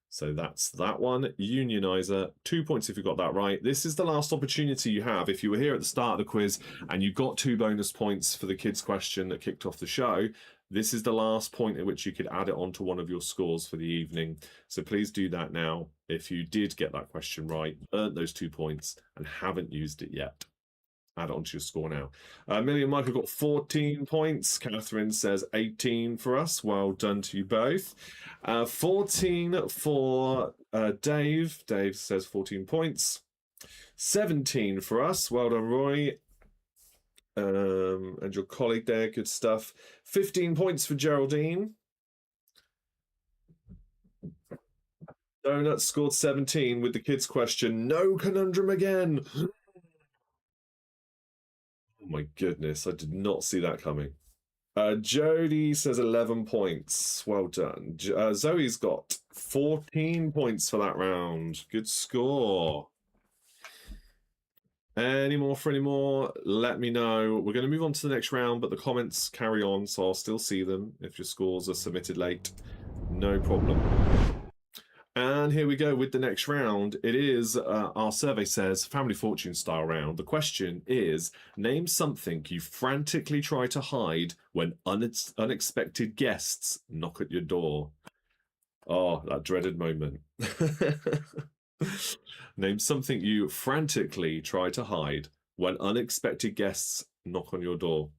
So that's that one. Unionizer, 2 points if you got that right. This is the last opportunity you have. If you were here at the start of the quiz and you got 2 bonus points for the kids' question that kicked off the show, this is the last point at which you could add it onto one of your scores for the evening. So please do that now. If you did get that question right, earned those 2 points and haven't used it yet. add it onto your score now. Millie and Michael got 14 points. Catherine says 18 for us. Well done to you both. 14 for Dave. Dave says 14 points. 17 for us. Well done, Roy. And your colleague there, good stuff. 15 points for Geraldine. Donut scored 17 with the kids' question. No conundrum again. Oh my goodness, I did not see that coming. Jody says 11 points. Well done. Zoe's got 14 points for that round. Good score. Any more for any more? Let me know. We're going to move on to the next round, but the comments carry on, so I'll still see them if your scores are submitted late. No problem. And here we go with the next round. It is, our survey says, Family Fortune style round. The question is, name something you frantically try to hide when unexpected guests knock at your door. Oh, that dreaded moment. Name something you frantically try to hide when unexpected guests knock on your door.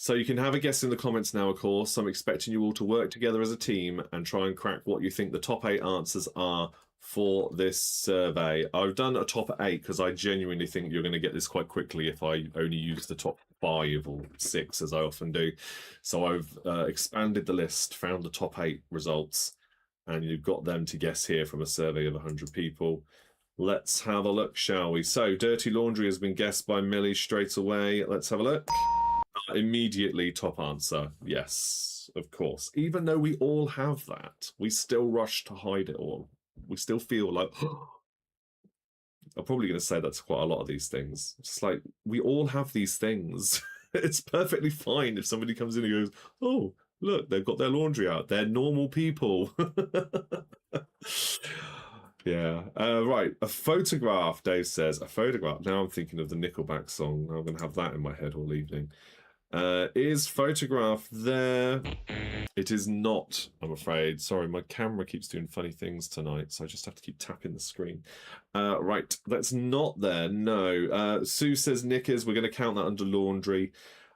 So you can have a guess in the comments now, of course. I'm expecting you all to work together as a team and try and crack what you think the top 8 answers are for this survey. I've done a top 8 because I genuinely think you're going to get this quite quickly if I only use the top 5 or 6 as I often do. So I've expanded the list, found the top 8 results, and you've got them to guess here from a survey of 100 people. Let's have a look, shall we? So dirty laundry has been guessed by Millie straight away. Let's have a look. Immediately top answer. Yes, of course. Even though we all have that, we still rush to hide it all. We still feel like, I'm probably going to say that to quite a lot of these things. It's like, we all have these things. It's perfectly fine if somebody comes in and goes, oh, look, they've got their laundry out. They're normal people. Yeah. Right. A photograph, Dave says. A photograph. Now I'm thinking of the Nickelback song. I'm going to have that in my head all evening. Is photograph there? It is not, I'm afraid. Sorry, my camera keeps doing funny things tonight, so I just have to keep tapping the screen. Right, that's not there, no. Sue says knickers. We're going to count that under laundry,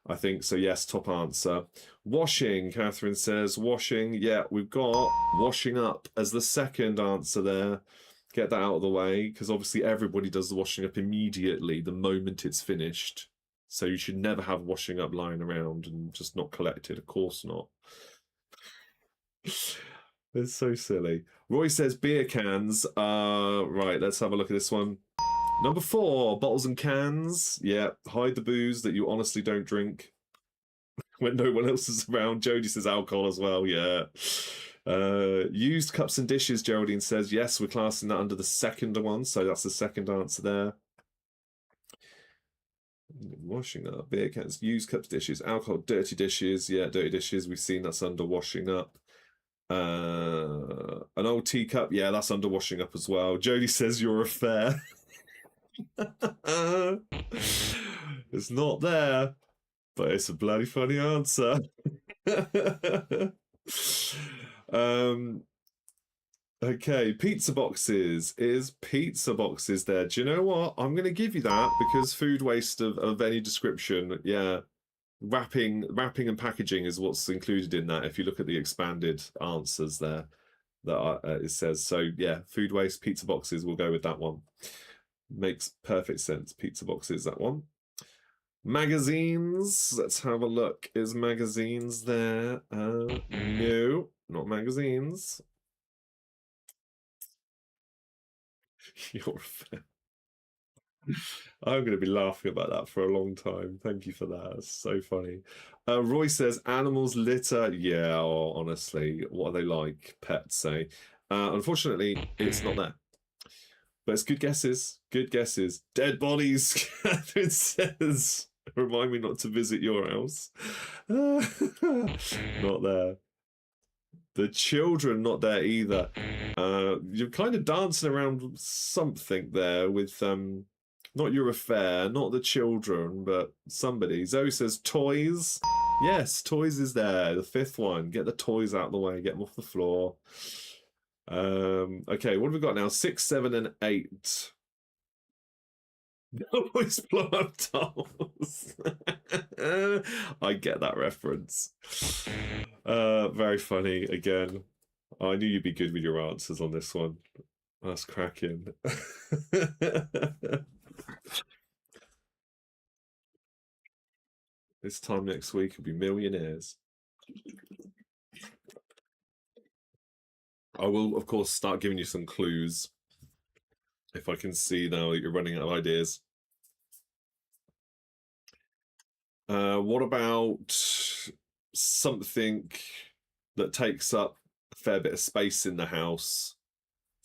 I think. So yes, top answer. Washing, Catherine says. Washing, yeah, we've got washing up as the second answer there. Get that out of the way, because obviously everybody does the washing up immediately the moment it's finished. So you should never have washing up lying around and just not collected. Of course not. It's so silly. Roy says beer cans. Right, let's have a look at this one. Number 4, bottles and cans. Yeah, hide the booze that you honestly don't drink when no one else is around. Jodie says alcohol as well, yeah. Used cups and dishes, Geraldine says. Yes, we're classing that under the second one, so that's the second answer there. Washing up, beer cans, used cups, dishes, alcohol, dirty dishes. Yeah, dirty dishes. We've seen that's under washing up. An old teacup. Yeah, that's under washing up as well. Jodie says your affair. It's not there, but it's a bloody funny answer. Okay, pizza boxes. Is pizza boxes there? Do you know what? I'm going to give you that because food waste of any description, yeah. Wrapping and packaging is what's included in that. If you look at the expanded answers there, that it says. So yeah, food waste, pizza boxes, we'll go with that one. Makes perfect sense. Pizza boxes, that one. Magazines. Let's have a look. Is magazines there? No, not magazines. You're fair. I'm going to be laughing about that for a long time. Thank you for that. It's so funny. Roy says animals litter. Yeah, honestly, what are they like? Pets, say. Unfortunately, it's not there. But it's good guesses. Good guesses. Dead bodies, Catherine says. Remind me not to visit your house. Not there. The children not there either. You're kind of dancing around something there with not your affair, not the children, but somebody. Zoe says toys. Yes, toys is there. The 5th one. Get the toys out of the way. Get them off the floor. Okay, what have we got now? 6, 7, and 8. Always blow up dolls. I get that reference. Very funny again. I knew you'd be good with your answers on this one. That's cracking. This time next week will be millionaires. I will, of course, start giving you some clues if I can see now that you're running out of ideas. What about something that takes up a fair bit of space in the house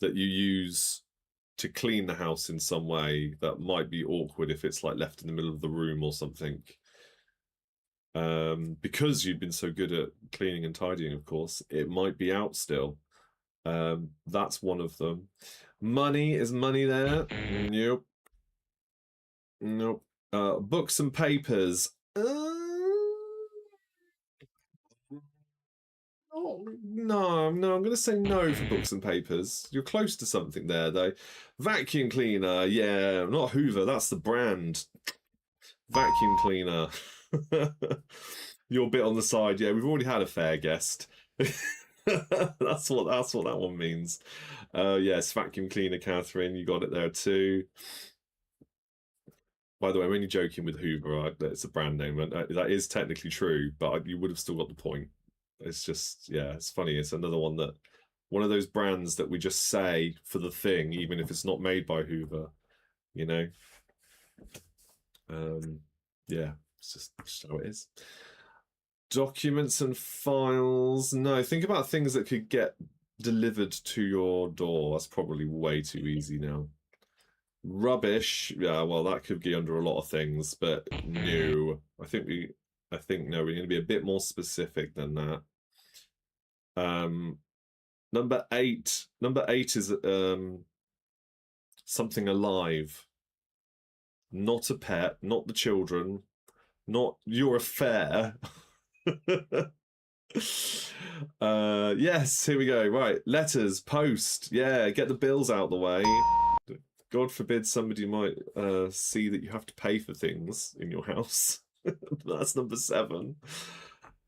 that you use to clean the house in some way that might be awkward if it's like left in the middle of the room or something? Because you've been so good at cleaning and tidying, of course, it might be out still. That's one of them. Money, is money there? Nope. Nope. Books and papers. Oh, no, I'm going to say no for books and papers. You're close to something there, though. Vacuum cleaner, yeah, not Hoover, that's the brand. Vacuum cleaner. Your bit on the side, yeah, we've already had a fair guest. That's what that one means. Yes, vacuum cleaner, Catherine, you got it there too. By the way, I'm only joking with Hoover, right? It's a brand name, and that is technically true, but you would have still got the point. It's just, yeah, it's funny. It's another one of those brands that we just say for the thing, even if it's not made by Hoover, you know? Yeah, it's just how it is. Documents and files. No, think about things that could get delivered to your door. That's probably way too easy now. Rubbish. Yeah, well, that could be under a lot of things, but no. I think no, we're going to be a bit more specific than that. Number eight is something alive. Not a pet, not the children, not your affair. Yes, here we go. Right, letters, post. Yeah, get the bills out the way. God forbid somebody might see that you have to pay for things in your house. That's number 7.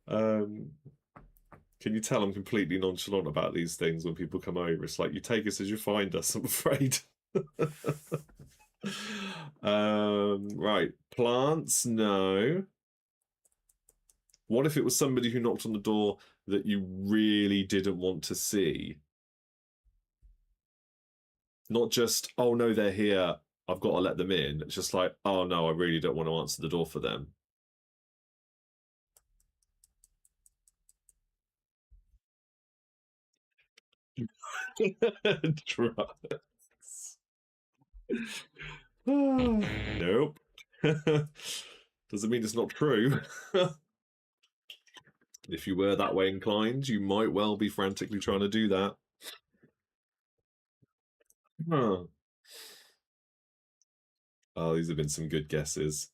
Can you tell I'm completely nonchalant about these things when people come over? It's like, you take us as you find us, I'm afraid. Right, plants, no. What if it was somebody who knocked on the door that you really didn't want to see? Not just, oh no, they're here, I've got to let them in. It's just like, oh no, I really don't want to answer the door for them. Drugs. Nope. Doesn't mean it's not true. If you were that way inclined, you might well be frantically trying to do that. Huh. Oh, these have been some good guesses.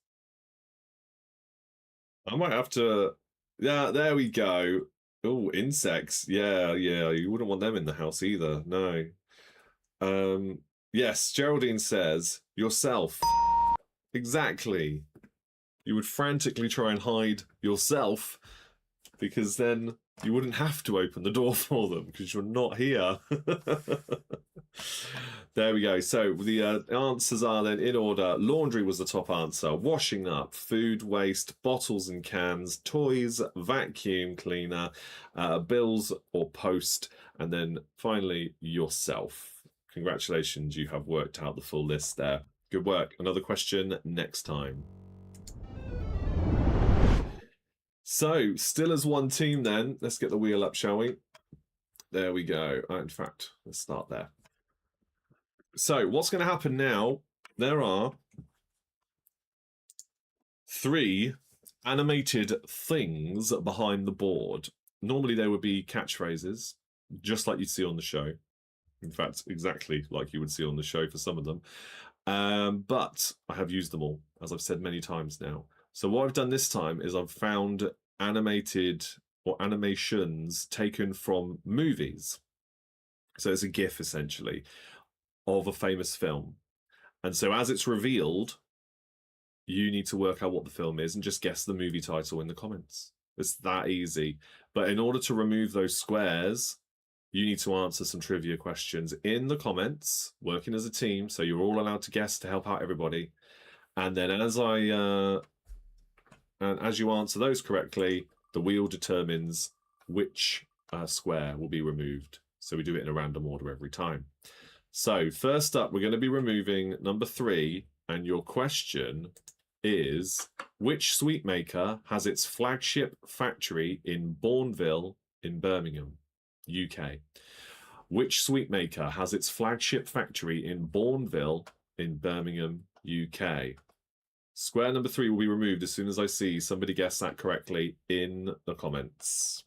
I might have to... Yeah, there we go. Oh, insects. Yeah, you wouldn't want them in the house either. No. Yes, Geraldine says, yourself. Exactly. You would frantically try and hide yourself, because then you wouldn't have to open the door for them because you're not here. There we go. So the answers are then in order. Laundry was the top answer. Washing up, food waste, bottles and cans, toys, vacuum cleaner, bills or post, and then finally yourself. Congratulations, you have worked out the full list there. Good work. Another question next time. So, still as one team then. Let's get the wheel up, shall we? There we go. In fact, let's start there. So, what's going to happen now? There are 3 animated things behind the board. Normally, there would be catchphrases, just like you'd see on the show. In fact, exactly like you would see on the show for some of them. But I have used them all, as I've said many times now. So what I've done this time is I've found animated or animations taken from movies. So it's a GIF, essentially, of a famous film. And so as it's revealed, you need to work out what the film is and just guess the movie title in the comments. It's that easy. But in order to remove those squares, you need to answer some trivia questions in the comments, working as a team, so you're all allowed to guess to help out everybody. And then as you answer those correctly, the wheel determines which square will be removed. So we do it in a random order every time. So first up, we're going to be removing number 3, and your question is, which sweet maker has its flagship factory in Bourneville in Birmingham, UK? Which sweet maker has its flagship factory in Bourneville in Birmingham, UK? Square number 3 will be removed as soon as I see somebody guess that correctly in the comments.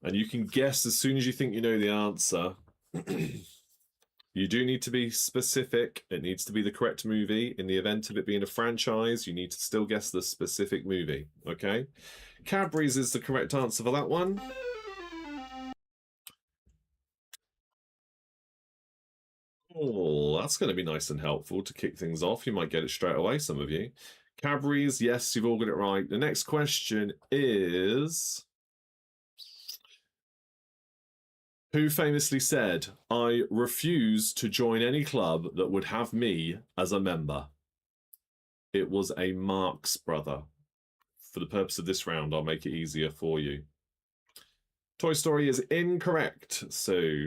And you can guess as soon as you think you know the answer. You do need to be specific. It needs to be the correct movie. In the event of it being a franchise, you need to still guess the specific movie, okay? Cadbury's is the correct answer for that one. Oh, that's going to be nice and helpful to kick things off. You might get it straight away, some of you. Cadbury's, yes, you've all got it right. The next question is, who famously said, "I refuse to join any club that would have me as a member"? It was a Marx brother. For the purpose of this round, I'll make it easier for you. Toy Story is incorrect, so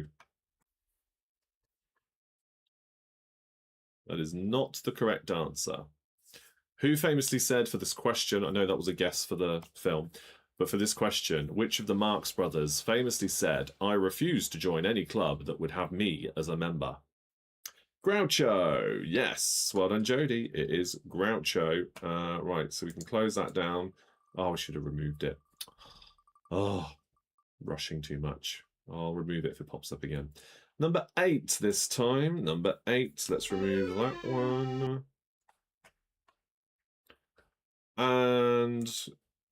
that is not the correct answer. Who famously said for this question, I know that was a guess for the film, but for this question, which of the Marx brothers famously said, "I refuse to join any club that would have me as a member"? Groucho. Yes. Well done, Jodie. It is Groucho. Right, so we can close that down. Oh, I should have removed it. Oh, rushing too much. I'll remove it if it pops up again. Number 8 this time. Number 8. Let's remove that one. And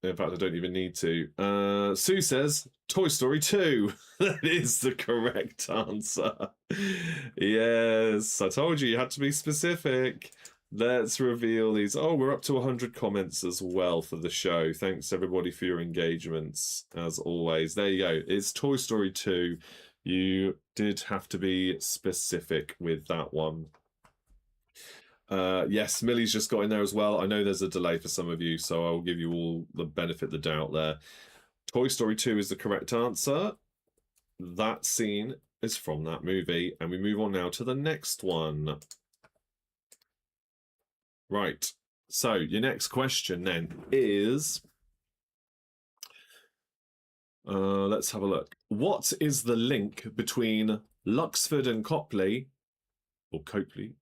in fact, I don't even need to. Sue says, Toy Story 2. That is the correct answer. Yes, I told you had to be specific. Let's reveal these. Oh, we're up to 100 comments as well for the show. Thanks, everybody, for your engagements, as always. There you go. It's Toy Story 2. You did have to be specific with that one. Yes, Millie's just got in there as well. I know there's a delay for some of you, so I'll give you all the benefit of the doubt there. Toy Story 2 is the correct answer. That scene is from that movie, and we move on now to the next one. Right, so your next question then is, let's have a look. What is the link between Luxford and Copley, or Copley,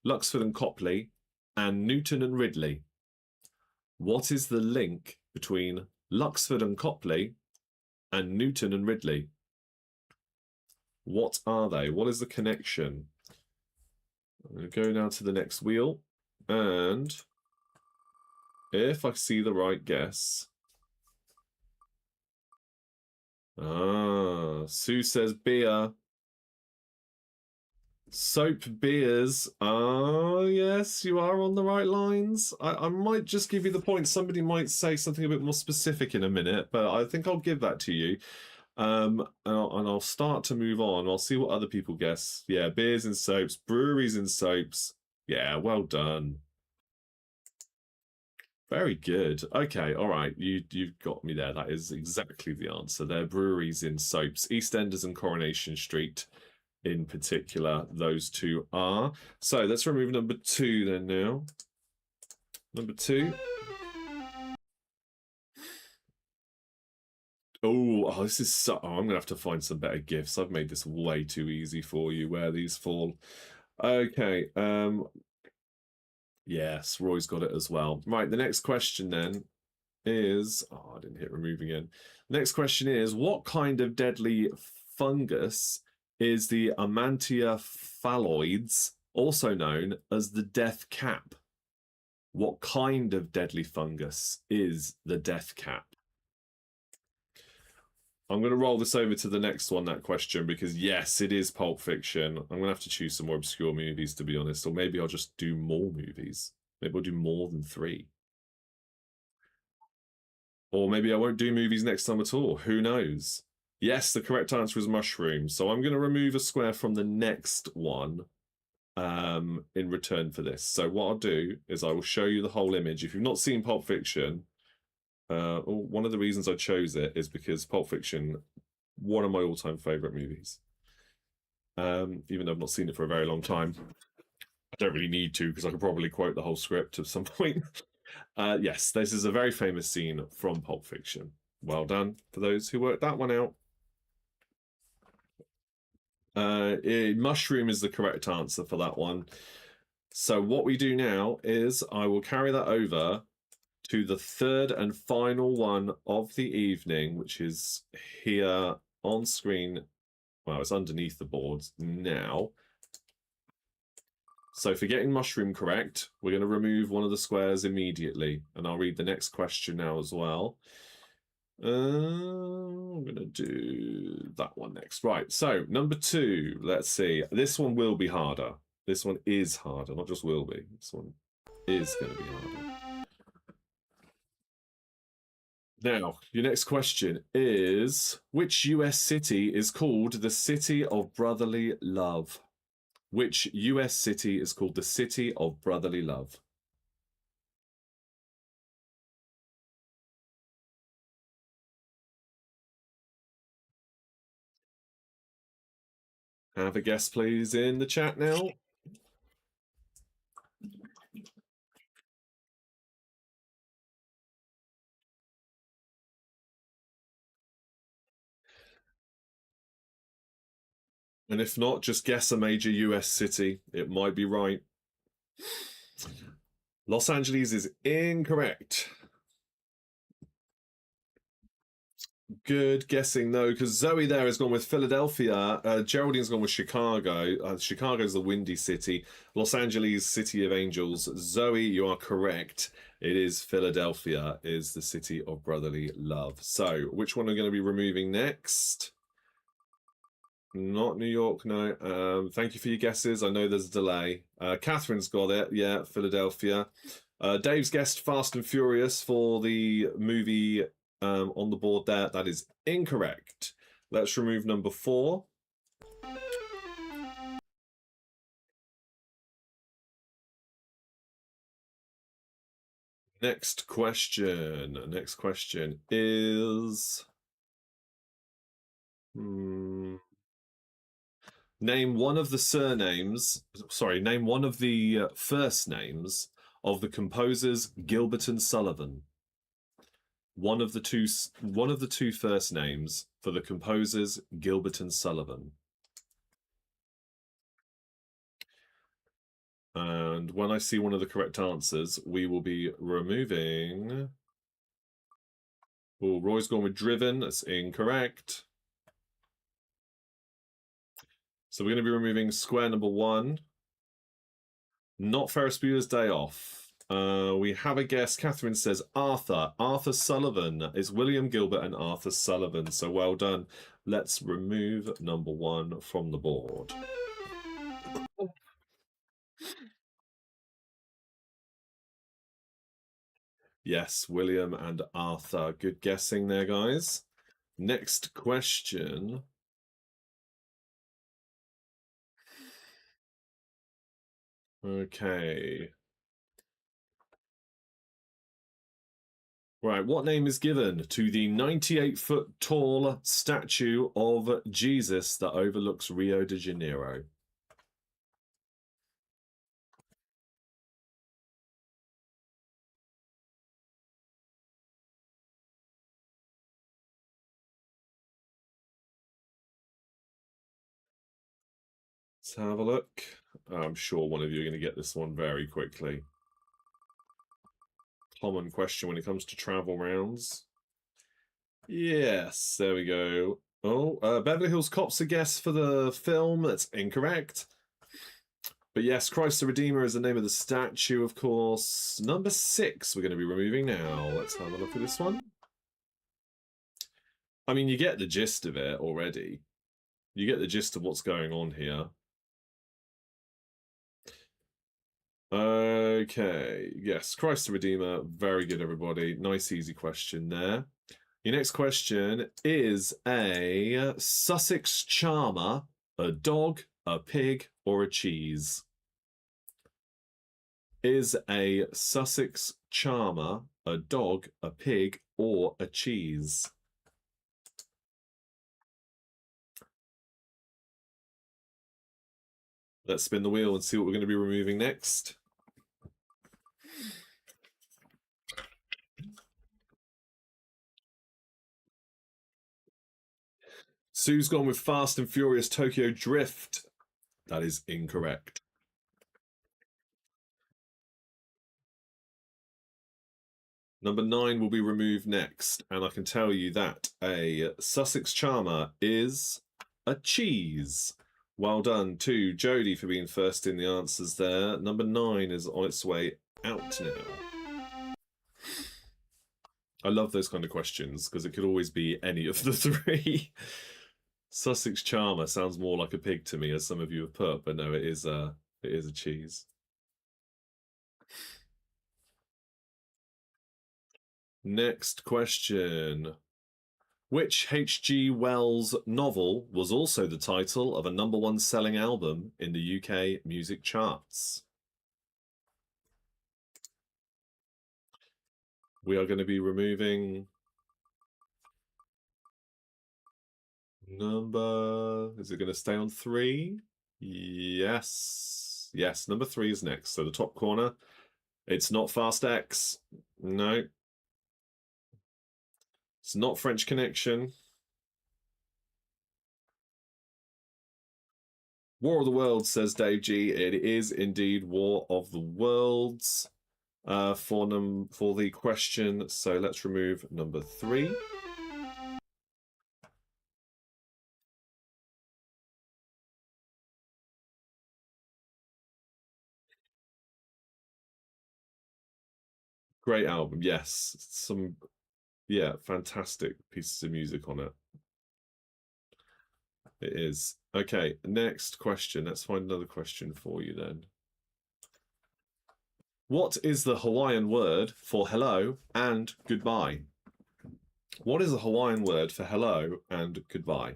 Luxford and Copley, and Newton and Ridley? What is the link between Luxford and Copley and Newton and Ridley? What are they? What is the connection? I'm going to go now to the next wheel, and if I see the right guess... Sue says beer. Soap beers. Yes, you are on the right lines. I might just give you the point. Somebody might say something a bit more specific in a minute, but I think I'll give that to you. And I'll start to move on. I'll see what other people guess. Yeah, beers and soaps, breweries and soaps. Yeah, well done. Very good. Okay, all right. You've got me there. That is exactly the answer. They're breweries in soaps. EastEnders and Coronation Street in particular, those two are. So let's remove number 2 then now. Number 2. Oh, this is so... Oh, I'm going to have to find some better gifts. I've made this way too easy for you where these fall. Okay. Yes, Roy's got it as well. Right, the next question then is... Oh, I didn't hit remove again. Next question is, what kind of deadly fungus is the Amantia phalloides, also known as the death cap? What kind of deadly fungus is the death cap? I'm going to roll this over to the next one, that question, because yes, it is Pulp Fiction. I'm going to have to choose some more obscure movies, to be honest, or maybe I'll just do more movies. Maybe I'll do more than 3. Or maybe I won't do movies next time at all. Who knows? Yes, the correct answer is mushroom. So I'm going to remove a square from the next one in return for this. So what I'll do is I will show you the whole image. If you've not seen Pulp Fiction, one of the reasons I chose it is because Pulp Fiction, one of my all-time favorite movies. Even though I've not seen it for a very long time. I don't really need to because I could probably quote the whole script at some point. Yes, this is a very famous scene from Pulp Fiction. Well done for those who worked that one out. Mushroom is the correct answer for that one. So what we do now is I will carry that over to the third and final one of the evening, which is here on screen. Well, it's underneath the boards now. So for getting mushroom correct, we're going to remove one of the squares immediately. And I'll read the next question now as well. I'm going to do that one next. Right, so number 2, let's see. This one will be harder. This one is harder, not just will be. This one is going to be harder. Now, your next question is, which US city is called the City of Brotherly Love? Which US city is called the City of Brotherly Love? Have a guess, please, in the chat now. And if not, just guess a major US city. It might be right. Los Angeles is incorrect. Good guessing, though, because Zoe there has gone with Philadelphia. Geraldine's gone with Chicago. Chicago's the Windy City. Los Angeles, City of Angels. Zoe, you are correct. It is Philadelphia, is the City of Brotherly Love. So, which one are we going to be removing next? Not New York, no. Thank you for your guesses. I know there's a delay. Catherine's got it. Yeah, Philadelphia. Dave's guessed Fast and Furious for the movie on the board there. That is incorrect. Let's remove number 4. Next question. Next question is... Name one of the surnames... Sorry, name one of the first names of the composers Gilbert and Sullivan. One of the two first names for the composers Gilbert and Sullivan. And when I see one of the correct answers, we will be removing... Oh, Roy's gone with Driven. That's incorrect. So we're going to be removing square number 1. Not Ferris Bueller's Day Off. We have a guess. Catherine says Arthur. Arthur Sullivan. It's William Gilbert and Arthur Sullivan. So well done. Let's remove number 1 from the board. Yes, William and Arthur. Good guessing there, guys. Next question. Okay. Right, what name is given to the 98-foot tall statue of Jesus that overlooks Rio de Janeiro? Let's have a look. I'm sure one of you are going to get this one very quickly. Common question when it comes to travel rounds. Yes, there we go. Oh, Beverly Hills Cop's a guess for the film. That's incorrect. But yes, Christ the Redeemer is the name of the statue, of course. Number 6 we're going to be removing now. Let's have a look at this one. I mean, you get the gist of it already. You get the gist of what's going on here. Okay, yes, Christ the Redeemer. Very good, everybody. Nice, easy question there. Your next question is a Sussex charmer, a dog, a pig, or a cheese? Is a Sussex charmer a dog, a pig, or a cheese? Let's spin the wheel and see what we're going to be removing next. Sue's gone with Fast and Furious Tokyo Drift. That is incorrect. Number 9 will be removed next, and I can tell you that a Sussex charmer is a cheese. Well done to Jodie for being first in the answers there. Number 9 is on its way out now. I love those kind of questions because it could always be any of the three. Sussex charmer sounds more like a pig to me, as some of you have put, but no, it is a cheese. Next question. Which H.G. Wells novel was also the title of a #1 selling album in the UK music charts? We are going to be removing number... Is it going to stay on 3? Yes. Yes, number 3 is next. So the top corner. It's not Fast X. No. It's not French Connection. War of the Worlds, says Dave G. It is indeed War of the Worlds for the question. So let's remove number 3. Great album, yes. Some, yeah, fantastic pieces of music on it. It is. Okay, next question. Let's find another question for you then. What is the Hawaiian word for hello and goodbye? What is the Hawaiian word for hello and goodbye?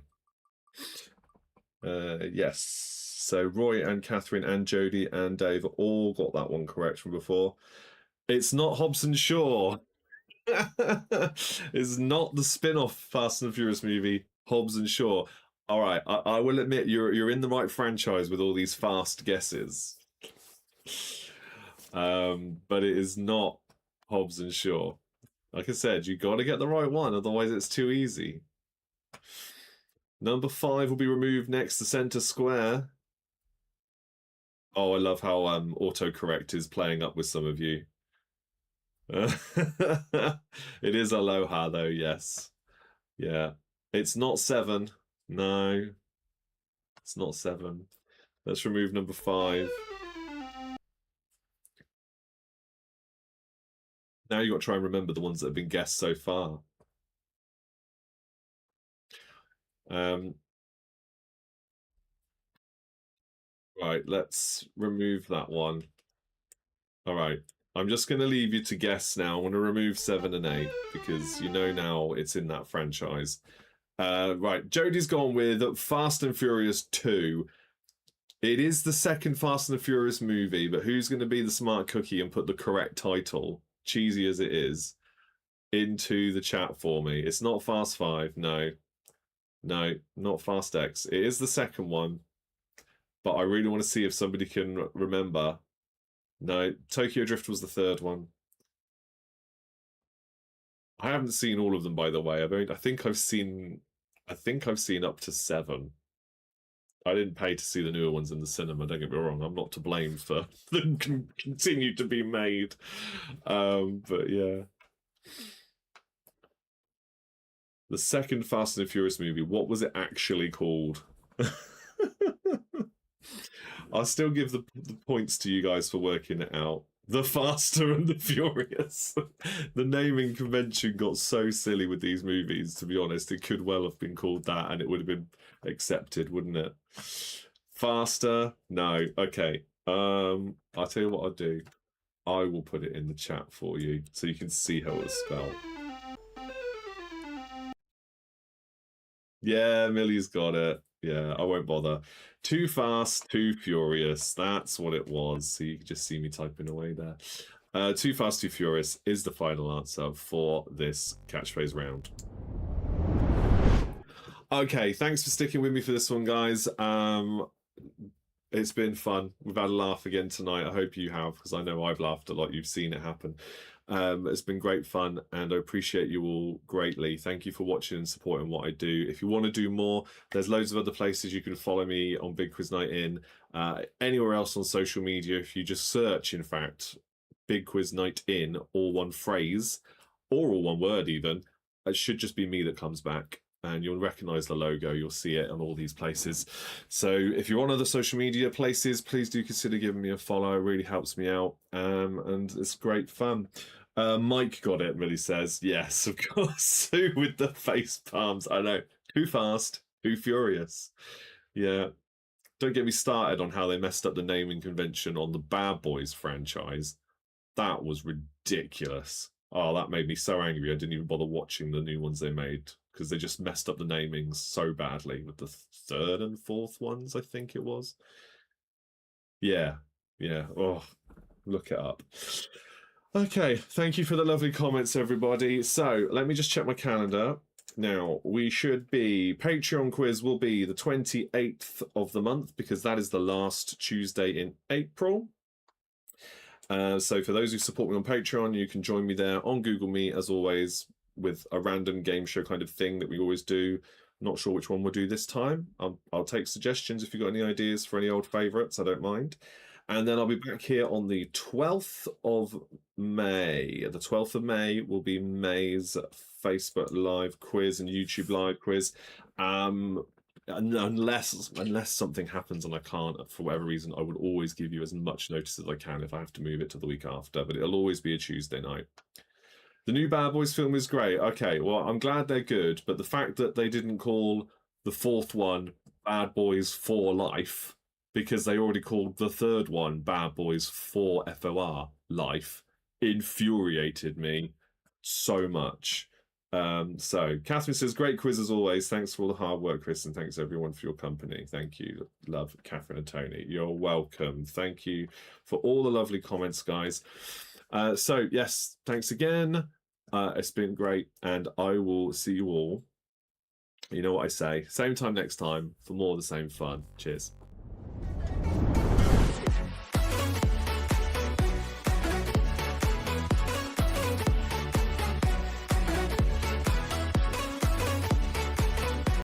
Yes. So Roy and Catherine and Jodie and Dave all got that one correct from before. It's not Hobson Shaw. It's not the spin-off Fast and Furious movie, Hobbs and Shaw. All right, I will admit you're in the right franchise with all these fast guesses. But it is not Hobbs and Shaw. Like I said, you got to get the right one, otherwise it's too easy. Number 5 will be removed next to center square. Oh, I love how autocorrect is playing up with some of you. It is Aloha, though, yes. Yeah. It's not 7. No. It's not 7. Let's remove number 5. Now you've got to try and remember the ones that have been guessed so far. Right, let's remove that one. All right. I'm just going to leave you to guess now. I want to remove 7 and 8 because you know now it's in that franchise. Right, Jodie's gone with Fast and Furious 2. It is the second Fast and the Furious movie, but who's going to be the smart cookie and put the correct title, cheesy as it is, into the chat for me? It's not Fast 5, no. No, not Fast X. It is the second one, but I really want to see if somebody can remember. No, Tokyo Drift was the third one. I haven't seen all of them, by the way. I think I've seen up to 7. I didn't pay to see the newer ones in the cinema, don't get me wrong. I'm not to blame for them continue to be made. But yeah. The second Fast and Furious movie, what was it actually called? I'll still give the points to you guys for working it out. The Faster and the Furious. The naming convention got so silly with these movies, to be honest. It could well have been called that and it would have been accepted, wouldn't it? Faster? No. Okay. I'll tell you what I'll do. I will put it in the chat for you so you can see how it's spelled. Yeah, Millie's got it. Yeah, I won't bother. Too Fast, Too Furious. That's what it was. So you can just see me typing away there. Too Fast, Too Furious is the final answer for this catchphrase round. Okay, thanks for sticking with me for this one, guys. It's been fun. We've had a laugh again tonight. I hope you have, because I know I've laughed a lot. You've seen it happen. It's been great fun, and I appreciate you all greatly. Thank you for watching and supporting what I do. If you want to do more, there's loads of other places you can follow me on Big Quiz Night In. Anywhere else on social media, if you just search, in fact, Big Quiz Night In, all one phrase, or all one word even, it should just be me that comes back. And you'll recognize the logo. You'll see it on all these places. So if you're on other social media places, please do consider giving me a follow. It really helps me out. And it's great fun. Mike got it, Millie says. Yes, of course. Who with the face palms? I know. Too Fast, Too Furious. Yeah. Don't get me started on how they messed up the naming convention on the Bad Boys franchise. That was ridiculous. Oh, that made me so angry. I didn't even bother watching the new ones they made, because they just messed up the namings so badly with the third and fourth ones, I think it was. Yeah. Oh, look it up. Okay, thank you for the lovely comments, everybody. So let me just check my calendar. Now, we should be, Patreon quiz will be the 28th of the month, because that is the last Tuesday in April. So for those who support me on Patreon, you can join me there on Google Meet, as always, with a random game show kind of thing that we always do. Not sure which one we'll do this time. I'll take suggestions if you've got any ideas for any old favourites. I don't mind. And then I'll be back here on the 12th of May. The 12th of May will be May's Facebook Live quiz and YouTube Live quiz. Unless something happens and I can't, for whatever reason, I would always give you as much notice as I can if I have to move it to the week after. But it'll always be a Tuesday night. The new Bad Boys film is great. Okay, well, I'm glad they're good, but the fact that they didn't call the fourth one Bad Boys for Life, because they already called the third one Bad Boys for FOR Life, infuriated me so much. So Catherine says, great quiz as always. Thanks for all the hard work, Chris, and thanks everyone for your company. Thank you. Love, Catherine and Tony. You're welcome. Thank you for all the lovely comments, guys. So yes, thanks again. It's been great, and I will see you all. You know what I say. Same time next time for more of the same fun. Cheers.